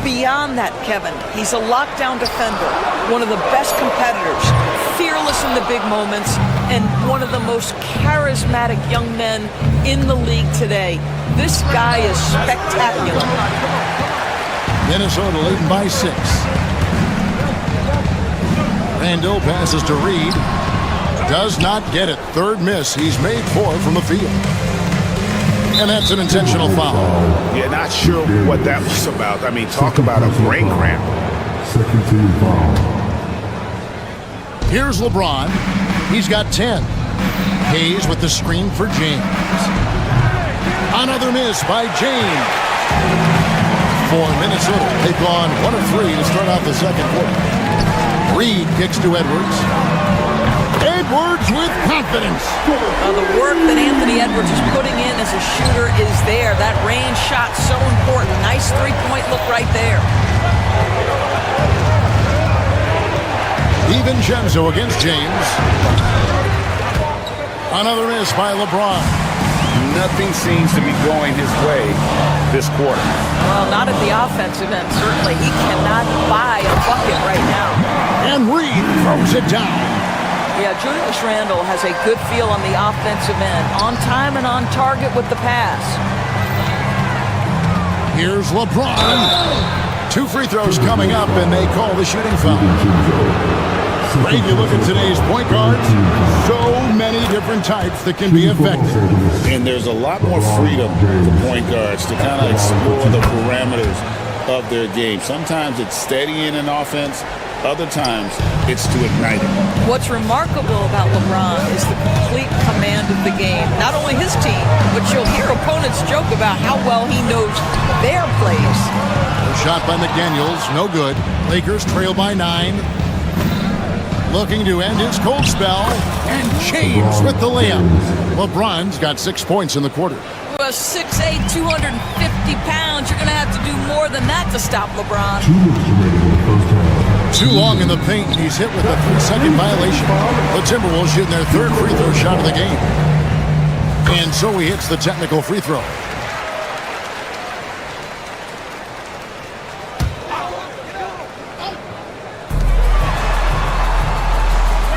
Beyond that, Kevin, he's a lockdown defender, one of the best competitors, fearless in the big moments, and one of the most charismatic young men in the league today. This guy is spectacular. Minnesota leading by 6. Randall passes to Reed. Does not get it. Third miss. He's made 4 from the field. And that's an intentional foul. Yeah, not sure what that was about. I mean, talk about a brain cramp. Second team foul. Here's LeBron. He's got 10. Hayes with the screen for James. Another miss by James. For Minnesota, they've gone 1 of 3 to start out the second quarter. Reed kicks to Edwards. Edwards with confidence. The work that Anthony Edwards is putting in as a shooter is there. That range shot so important. Nice three-point look right there. DiVincenzo against James. Another miss by LeBron. Nothing seems to be going his way this quarter. Well, not at the offensive end, certainly. He cannot buy a bucket right now. And Reed throws it down. Yeah, Julius Randle has a good feel on the offensive end. On time and on target with the pass. Here's LeBron. 2 free throws coming up, and they call the shooting foul. Ray, you look at today's point guards, so many different types that can be effective. And there's a lot more freedom for point guards to kind of explore the parameters of their game. Sometimes it's steadying an offense. Other times, it's to ignite him. What's remarkable about LeBron is the complete command of the game. Not only his team, but you'll hear opponents joke about how well he knows their plays. Shot by McDaniels, no good. Lakers trail by 9. Looking to end his cold spell, and James with the layup. LeBron's got 6 points in the quarter. 6'8", 250 pounds. You're going to have to do more than that to stop LeBron. Too long in the paint. He's hit with a 3-second violation. The Timberwolves shooting their 3rd free throw shot of the game. And so he hits the technical free throw.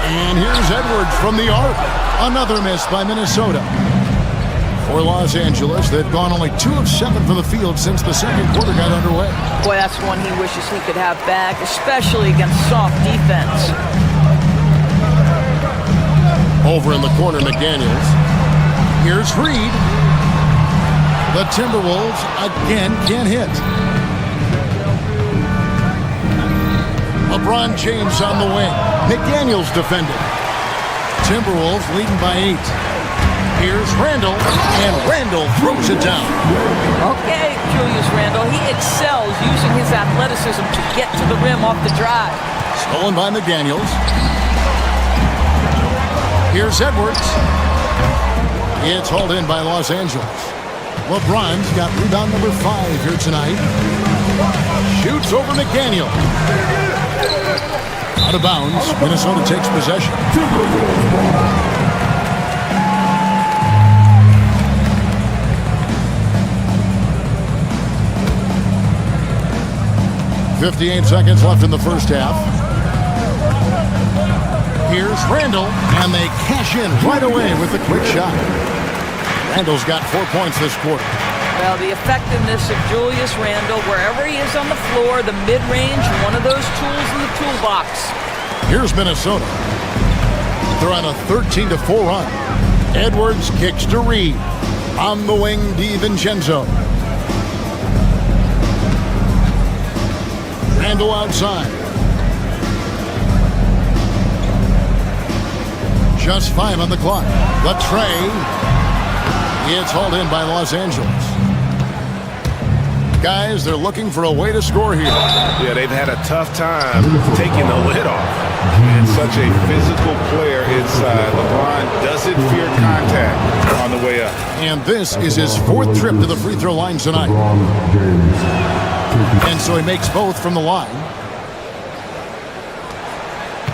And here's Edwards from the arc. Another miss by Minnesota. For Los Angeles, they've gone only 2 of 7 from the field since the second quarter got underway. Boy, that's one he wishes he could have back, especially against soft defense. Over in the corner, McDaniels. Here's Reed. The Timberwolves again can't hit. LeBron James on the wing. McDaniels defended. Timberwolves leading by 8. Here's Randall, and Randall throws it down. Okay, Julius Randle, he excels using his athleticism to get to the rim off the drive. Stolen by McDaniels. Here's Edwards. It's hauled in by Los Angeles. LeBron's got rebound number 5 here tonight. Shoots over McDaniel. Out of bounds, Minnesota takes possession. 58 seconds left in the first half. Here's Randall, and they cash in right away with a quick shot. Randall's got 4 points this quarter. Well, the effectiveness of Julius Randle, wherever he is on the floor, the mid-range, one of those tools in the toolbox. Here's Minnesota. They're on a 13-4 run. Edwards kicks to Reed. On the wing, DiVincenzo. Randall outside. Just 5 on the clock. The tray. It's hauled in by Los Angeles. Guys, they're looking for a way to score here. Yeah, they've had a tough time taking the lid off. And such a physical player inside. LeBron doesn't fear contact on the way up. And this is his 4th trip to the free throw line tonight. And so he makes both from the line.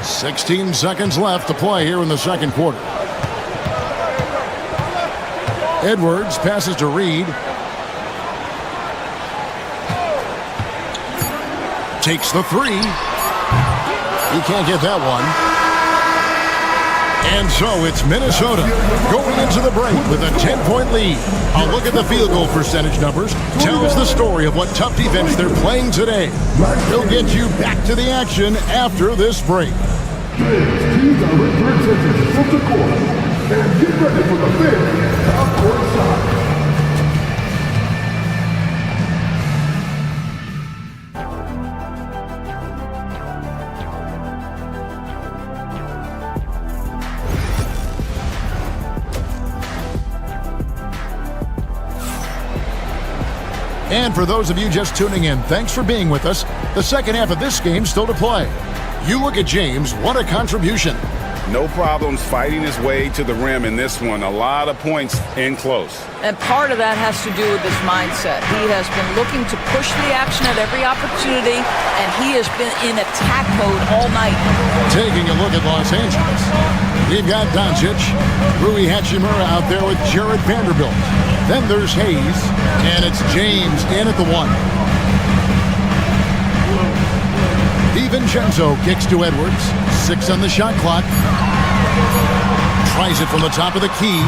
16 seconds left to play here in the second quarter. Edwards passes to Reed. Takes the 3. He can't get that one. And so it's Minnesota going into the break with a 10-point lead. A look at the field goal percentage numbers tells the story of what tough defense they're playing today. We'll get you back to the action after this break. Teams are returning from the court and get ready for the fifth half-court shot. And for those of you just tuning in, thanks for being with us. The second half of this game still to play. You look at James, what a contribution. No problems fighting his way to the rim in this one. A lot of points in close. And part of that has to do with his mindset. He has been looking to push the action at every opportunity, and he has been in attack mode all night. Taking a look at Los Angeles. We've got Doncic, Rui Hachimura out there with Jared Vanderbilt. Then there's Hayes, and it's James in at the 1. DiVincenzo kicks to Edwards. 6 on the shot clock. Tries it from the top of the key.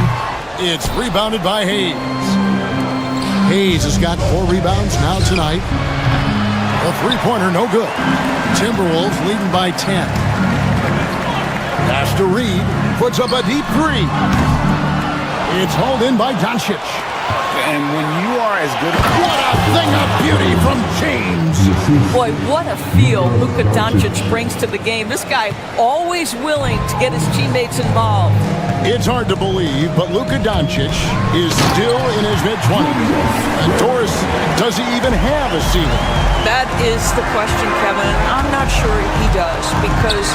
It's rebounded by Hayes. Hayes has got 4 rebounds now tonight. A 3-pointer, no good. Timberwolves leading by 10. Pass to Reed. Puts up a deep 3. It's hauled in by Doncic. And when you are as good as... What a thing of beauty from James. Boy, what a feel Luka Doncic brings to the game. This guy always willing to get his teammates involved. It's hard to believe, but Luka Doncic is still in his mid-20s. And Doris, does he even have a ceiling? That is the question, Kevin. And I'm not sure he does, because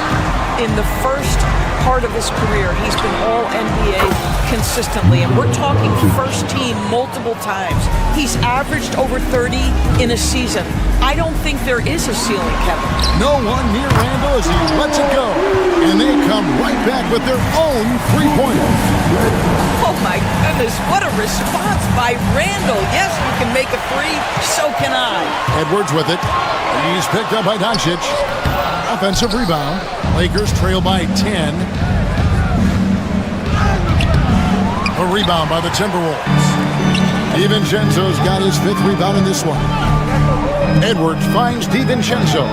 in the first part of his career, he's been All-NBA consistently. And we're talking first team multiple times. He's averaged over 30 in a season. I don't think there is a ceiling, Kevin. No one near Randall as he lets it go. And they come right back with their own three-pointer. Oh, my goodness. What a response by Randall. Yes, you can make a three. So can I. Edwards with it. He's picked up by Doncic. Offensive rebound. Lakers trail by 10. A rebound by the Timberwolves. DiVincenzo's got his 5th rebound in this one. Edwards finds DiVincenzo.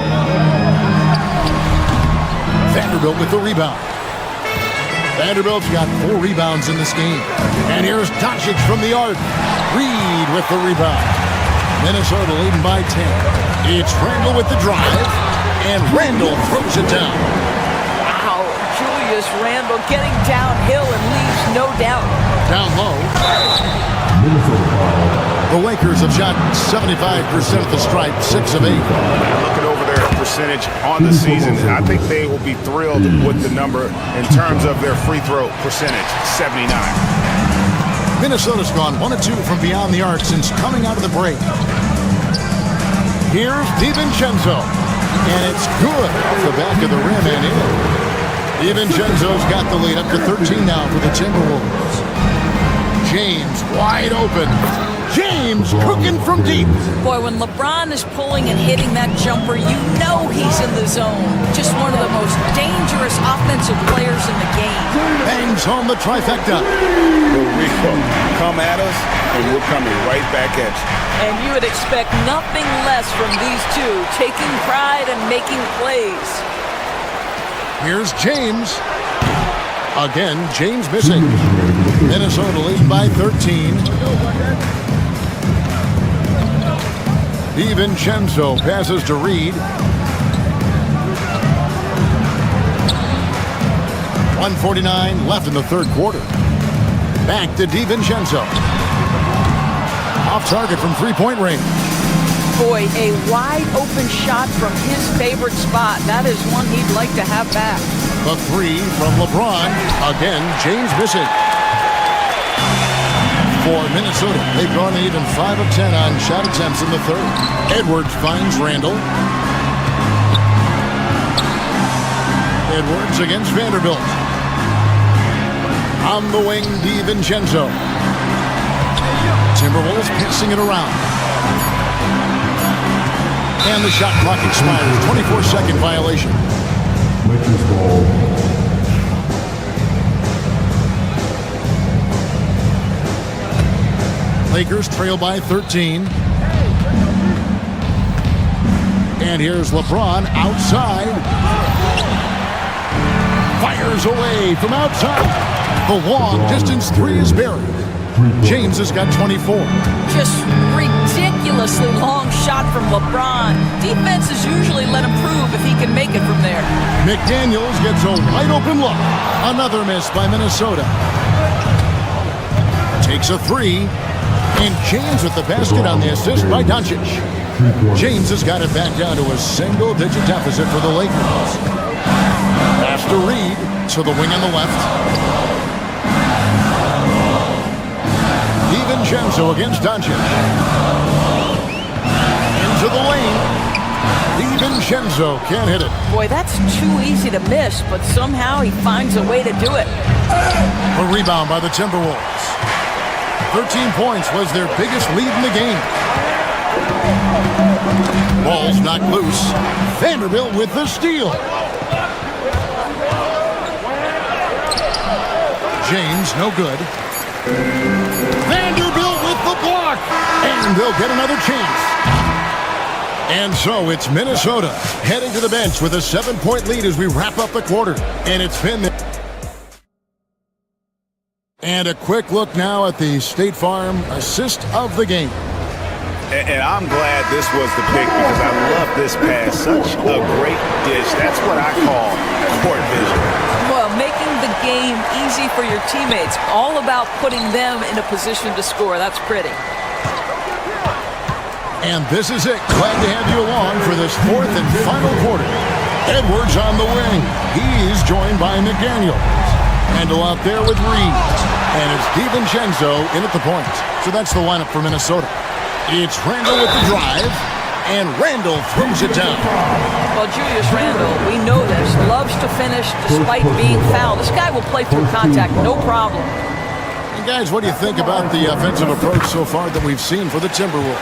Vanderbilt with the rebound. Vanderbilt's got 4 rebounds in this game. And here's Doncic from the arc. Reed with the rebound. Minnesota leading by 10. It's Randall with the drive. And Randall throws it down. Wow, Julius Randall getting downhill and leaves no doubt. Down low. The Lakers have shot 75% at the stripe, 6 of 8. Looking over their percentage on the season, I think they will be thrilled with the number in terms of their free throw percentage, 79. Minnesota's gone 1 of 2 from beyond the arc since coming out of the break. Here's DiVincenzo. And it's good off the back of the rim and in. DiVincenzo's got the lead up to 13 now for the Timberwolves. James wide open. James cooking from deep. Boy, when LeBron is pulling and hitting that jumper, you know he's in the zone. Just one of the most dangerous offensive players in the game. Bangs home the trifecta. Rico, come at us, and we're coming right back at you. And you would expect nothing less from these two, taking pride and making plays. Here's James. Again, James missing. Minnesota leading by 13. DiVincenzo passes to Reed. 1:49 left in the third quarter. Back to DiVincenzo. Off target from three-point range. Boy, a wide open shot from his favorite spot. That is one he'd like to have back. The 3 from LeBron. Again, James missing. For Minnesota, they've gone even 5 of 10 on shot attempts in the third. Edwards finds Randall. Edwards against Vanderbilt. On the wing, DiVincenzo. Timberwolves passing it around. And the shot clock expires. 24-second violation. Lakers ball. Lakers trail by 13. And here's LeBron outside. Fires away from outside. The long distance 3 is buried. James has got 24. Just ridiculously long shot from LeBron. Defenses usually let him prove if he can make it from there. McDaniels gets a wide open look. Another miss by Minnesota. Takes a 3. And James with the basket on the assist by Doncic. James has got it back down to a single-digit deficit for the Lakers. Pass to Reed to the wing on the left. DiVincenzo against Doncic. Into the lane. DiVincenzo can't hit it. Boy, that's too easy to miss, but somehow he finds a way to do it. A rebound by the Timberwolves. 13 points was their biggest lead in the game. Ball's knocked loose. Vanderbilt with the steal. James, no good. Vanderbilt with the block. And they'll get another chance. And so it's Minnesota heading to the bench with a 7-point lead as we wrap up the quarter. And it's been And a quick look now at the State Farm assist of the game. And I'm glad this was the pick because I love this pass. Such a great dish. That's what I call court vision. Well, making the game easy for your teammates. All about putting them in a position to score. That's pretty. And this is it. Glad to have you along for this fourth and final quarter. Edwards on the wing. He's joined by McDaniels. Randall out there with Reed. And it's DiVincenzo in at the point. So that's the lineup for Minnesota. It's Randall with the drive. And Randall throws it down. Well, Julius Randall, we know this, loves to finish despite being fouled. This guy will play through contact, no problem. And guys, what do you think about the offensive approach so far that we've seen for the Timberwolves?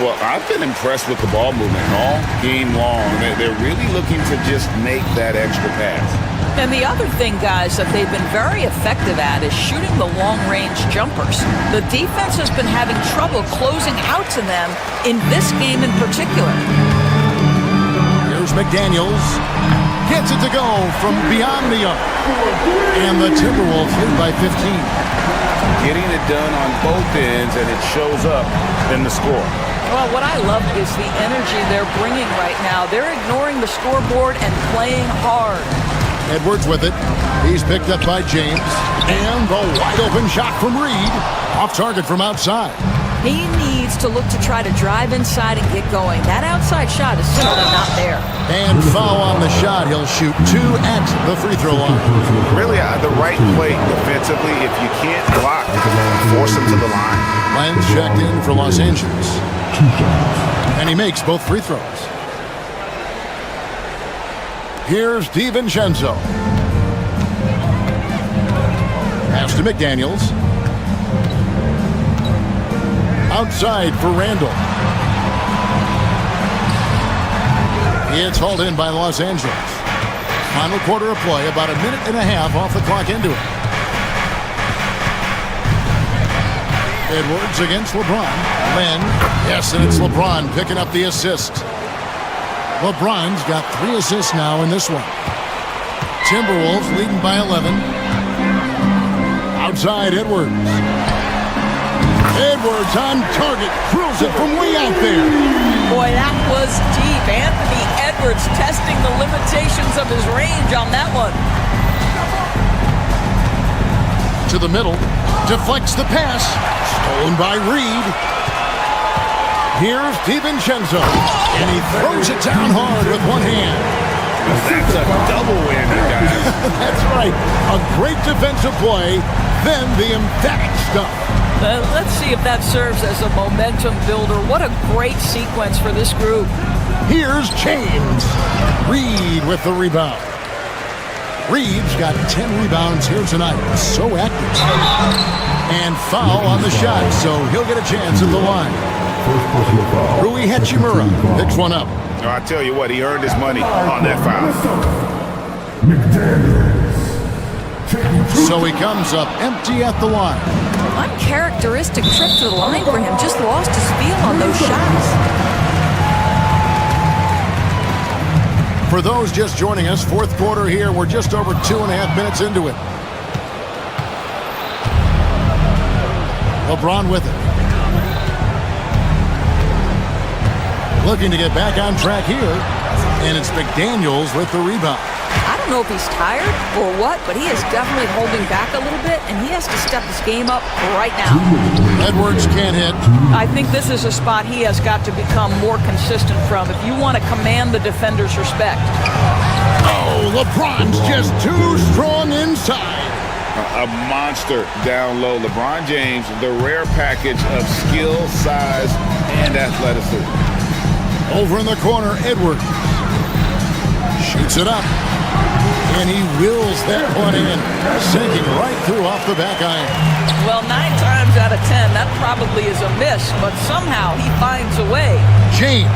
Well, I've been impressed with the ball movement all game long. They're really looking to just make that extra pass. And the other thing, guys, that they've been very effective at is shooting the long-range jumpers. The defense has been having trouble closing out to them in this game in particular. Here's McDaniels. Gets it to go from beyond the arc. And the Timberwolves lead by 15. Getting it done on both ends, and it shows up in the score. Well, what I love is the energy they're bringing right now. They're ignoring the scoreboard and playing hard. Edwards with it. He's picked up by James. And the wide open shot from Reed. Off target from outside. He needs to look to try to drive inside and get going. That outside shot is simply not there. And foul on the shot. He'll shoot 2 at the free throw line. Really the right play defensively. If you can't block, force him to the line. Lenz checked in for Los Angeles. And he makes both free throws. Here's DiVincenzo. Pass to McDaniels. Outside for Randall. It's hauled in by Los Angeles. Final quarter of play, about a minute and a half off the clock into it. Edwards against LeBron. Len. Yes, and it's LeBron picking up the assist. LeBron's got 3 assists now in this one. Timberwolves leading by 11. Outside Edwards. Edwards on target. Drills it from way out there. Boy, that was deep. Anthony Edwards testing the limitations of his range on that one. To the middle. Deflects the pass. Stolen by Reed. Here's DiVincenzo. And he throws it down hard with one hand. That's a double whammy, guys. That's right. A great defensive play, then the emphatic stuff. Let's see if that serves as a momentum builder. What a great sequence for this group. Here's James. Reed with the rebound. Reed's got 10 rebounds here tonight. So active. And foul on the shot, so he'll get a chance at the line. Rui Hachimura picks one up. I tell you what, he earned his money on that foul. So he comes up empty at the line. Uncharacteristic trip to the line for him. Just lost his feel on those shots. For those just joining us, fourth quarter here. We're just over 2.5 minutes into it. LeBron with it. Looking to get back on track here. And it's McDaniels with the rebound. I don't know if he's tired or what, but he is definitely holding back a little bit, and he has to step his game up right now. Edwards can't hit. I think this is a spot he has got to become more consistent from if you want to command the defender's respect. Oh, LeBron's just too strong inside. A monster down low. LeBron James, the rare package of skill, size, and athleticism. Over in the corner, Edwards. Shoots it up. And he wills that one in. Sinking right through off the back iron. Well, 9 times out of 10, that probably is a miss, but somehow he finds a way. James.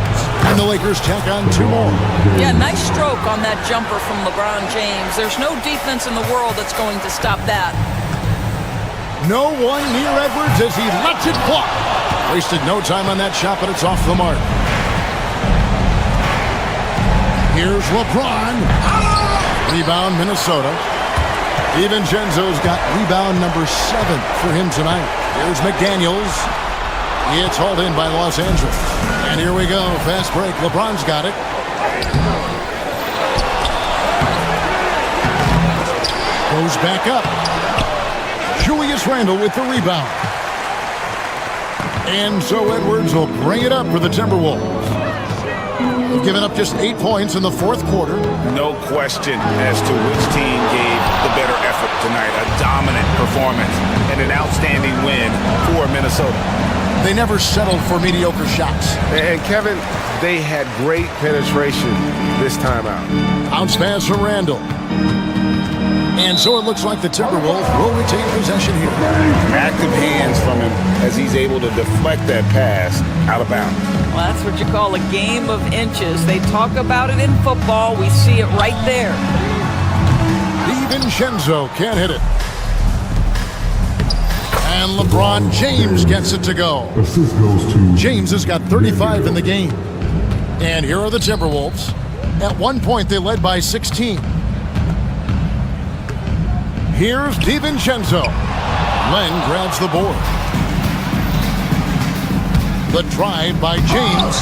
And the Lakers tack on 2 more. Yeah, nice stroke on that jumper from LeBron James. There's no defense in the world that's going to stop that. No one near Edwards as he lets it fly. Wasted no time on that shot, but it's off the mark. Here's LeBron. Rebound, Minnesota. DiVincenzo's got rebound number 7 for him tonight. Here's McDaniels. It's hauled in by Los Angeles. And here we go. Fast break. LeBron's got it. Goes back up. Julius Randle with the rebound. And so Edwards will bring it up for the Timberwolves. They've given up just 8 points in the fourth quarter. No question as to which team gave the better effort tonight. A dominant performance and an outstanding win for Minnesota. They never settled for mediocre shots. And Kevin, they had great penetration this time out. Bounce pass from Randle. And so it looks like the Timberwolves will retain possession here. Active hands from him as he's able to deflect that pass out of bounds. Well, that's what you call a game of inches. They talk about it in football. We see it right there. DiVincenzo can't hit it. And LeBron James gets it to go. Assist goes to James has got 35 in the game. And here are the Timberwolves. At one point, they led by 16. Here's DiVincenzo. Len grabs the board. The drive by James.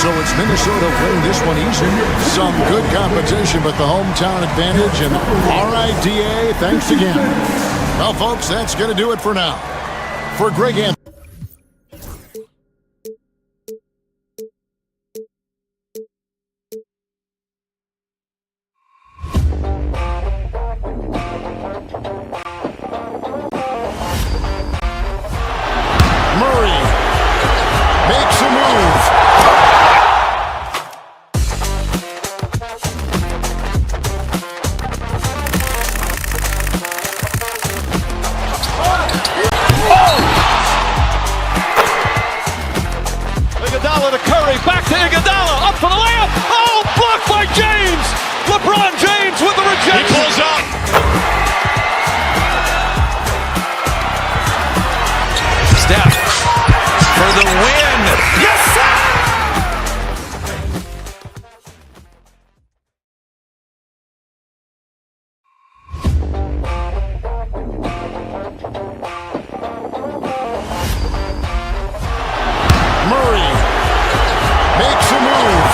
So it's Minnesota winning this one easy. Some good competition, but the hometown advantage. And all right, DA, thanks again. Well, folks, that's going to do it for now. For Greg Anthony. Murray makes a move. Iguodala to Curry, back to Iguodala, up for the layup. Oh, blocked by James. LeBron James with the rejection. He pulls up. Steph for the win. Yes, sir. Murray makes a move.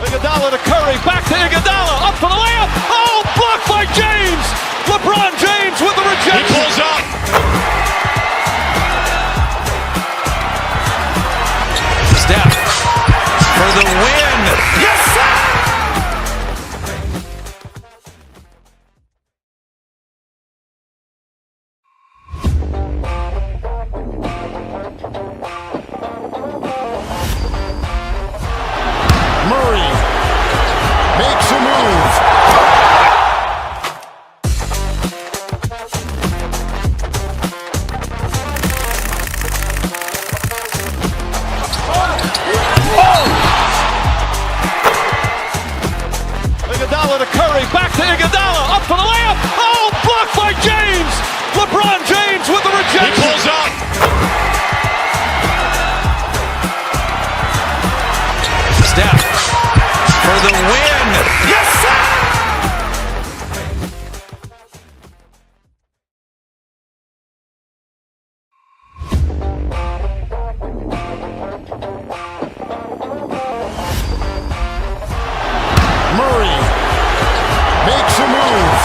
Iguodala to Curry, back to Iguodala, up for the layup. Oh, blocked by James. LeBron James with the rejection. He pulls up. Steph for the win. Yes, sir. Murray makes a move. Iguodala to Curry, back to Iguodala, up for the layup. Oh, blocked by James. LeBron James with the rejection. He pulls up. Steph for the win. Yes, sir. Murray makes a move.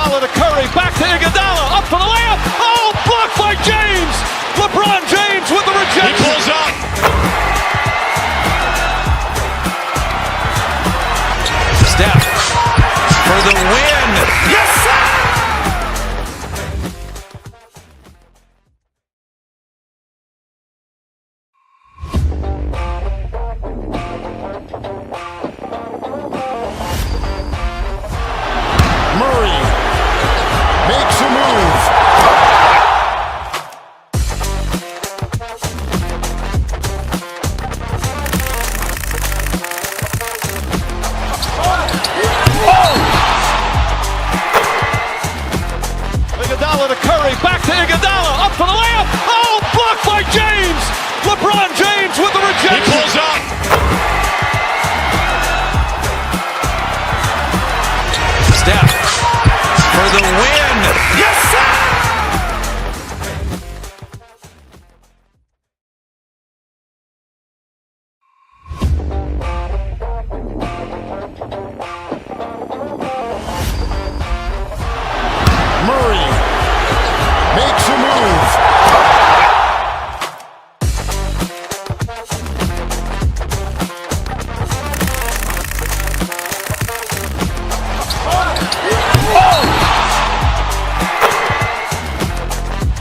Iguodala to Curry, back to Iguodala, up for the layup. Oh, blocked by James. LeBron James with the rejection. He pulls up. Steph for the win. Yes, sir! Murray makes a move. Iguodala to Curry, back to Iguodala, up for the layup. Oh, blocked by James. LeBron James with the rejection. He pulls up. Steph for the win. Yes, sir! Murray makes a move.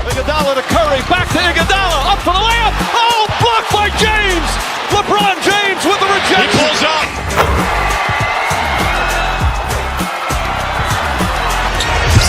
Iguodala to Curry, back to Iguodala, up for the layup. Oh, blocked by James. LeBron James with the rejection. He pulls up.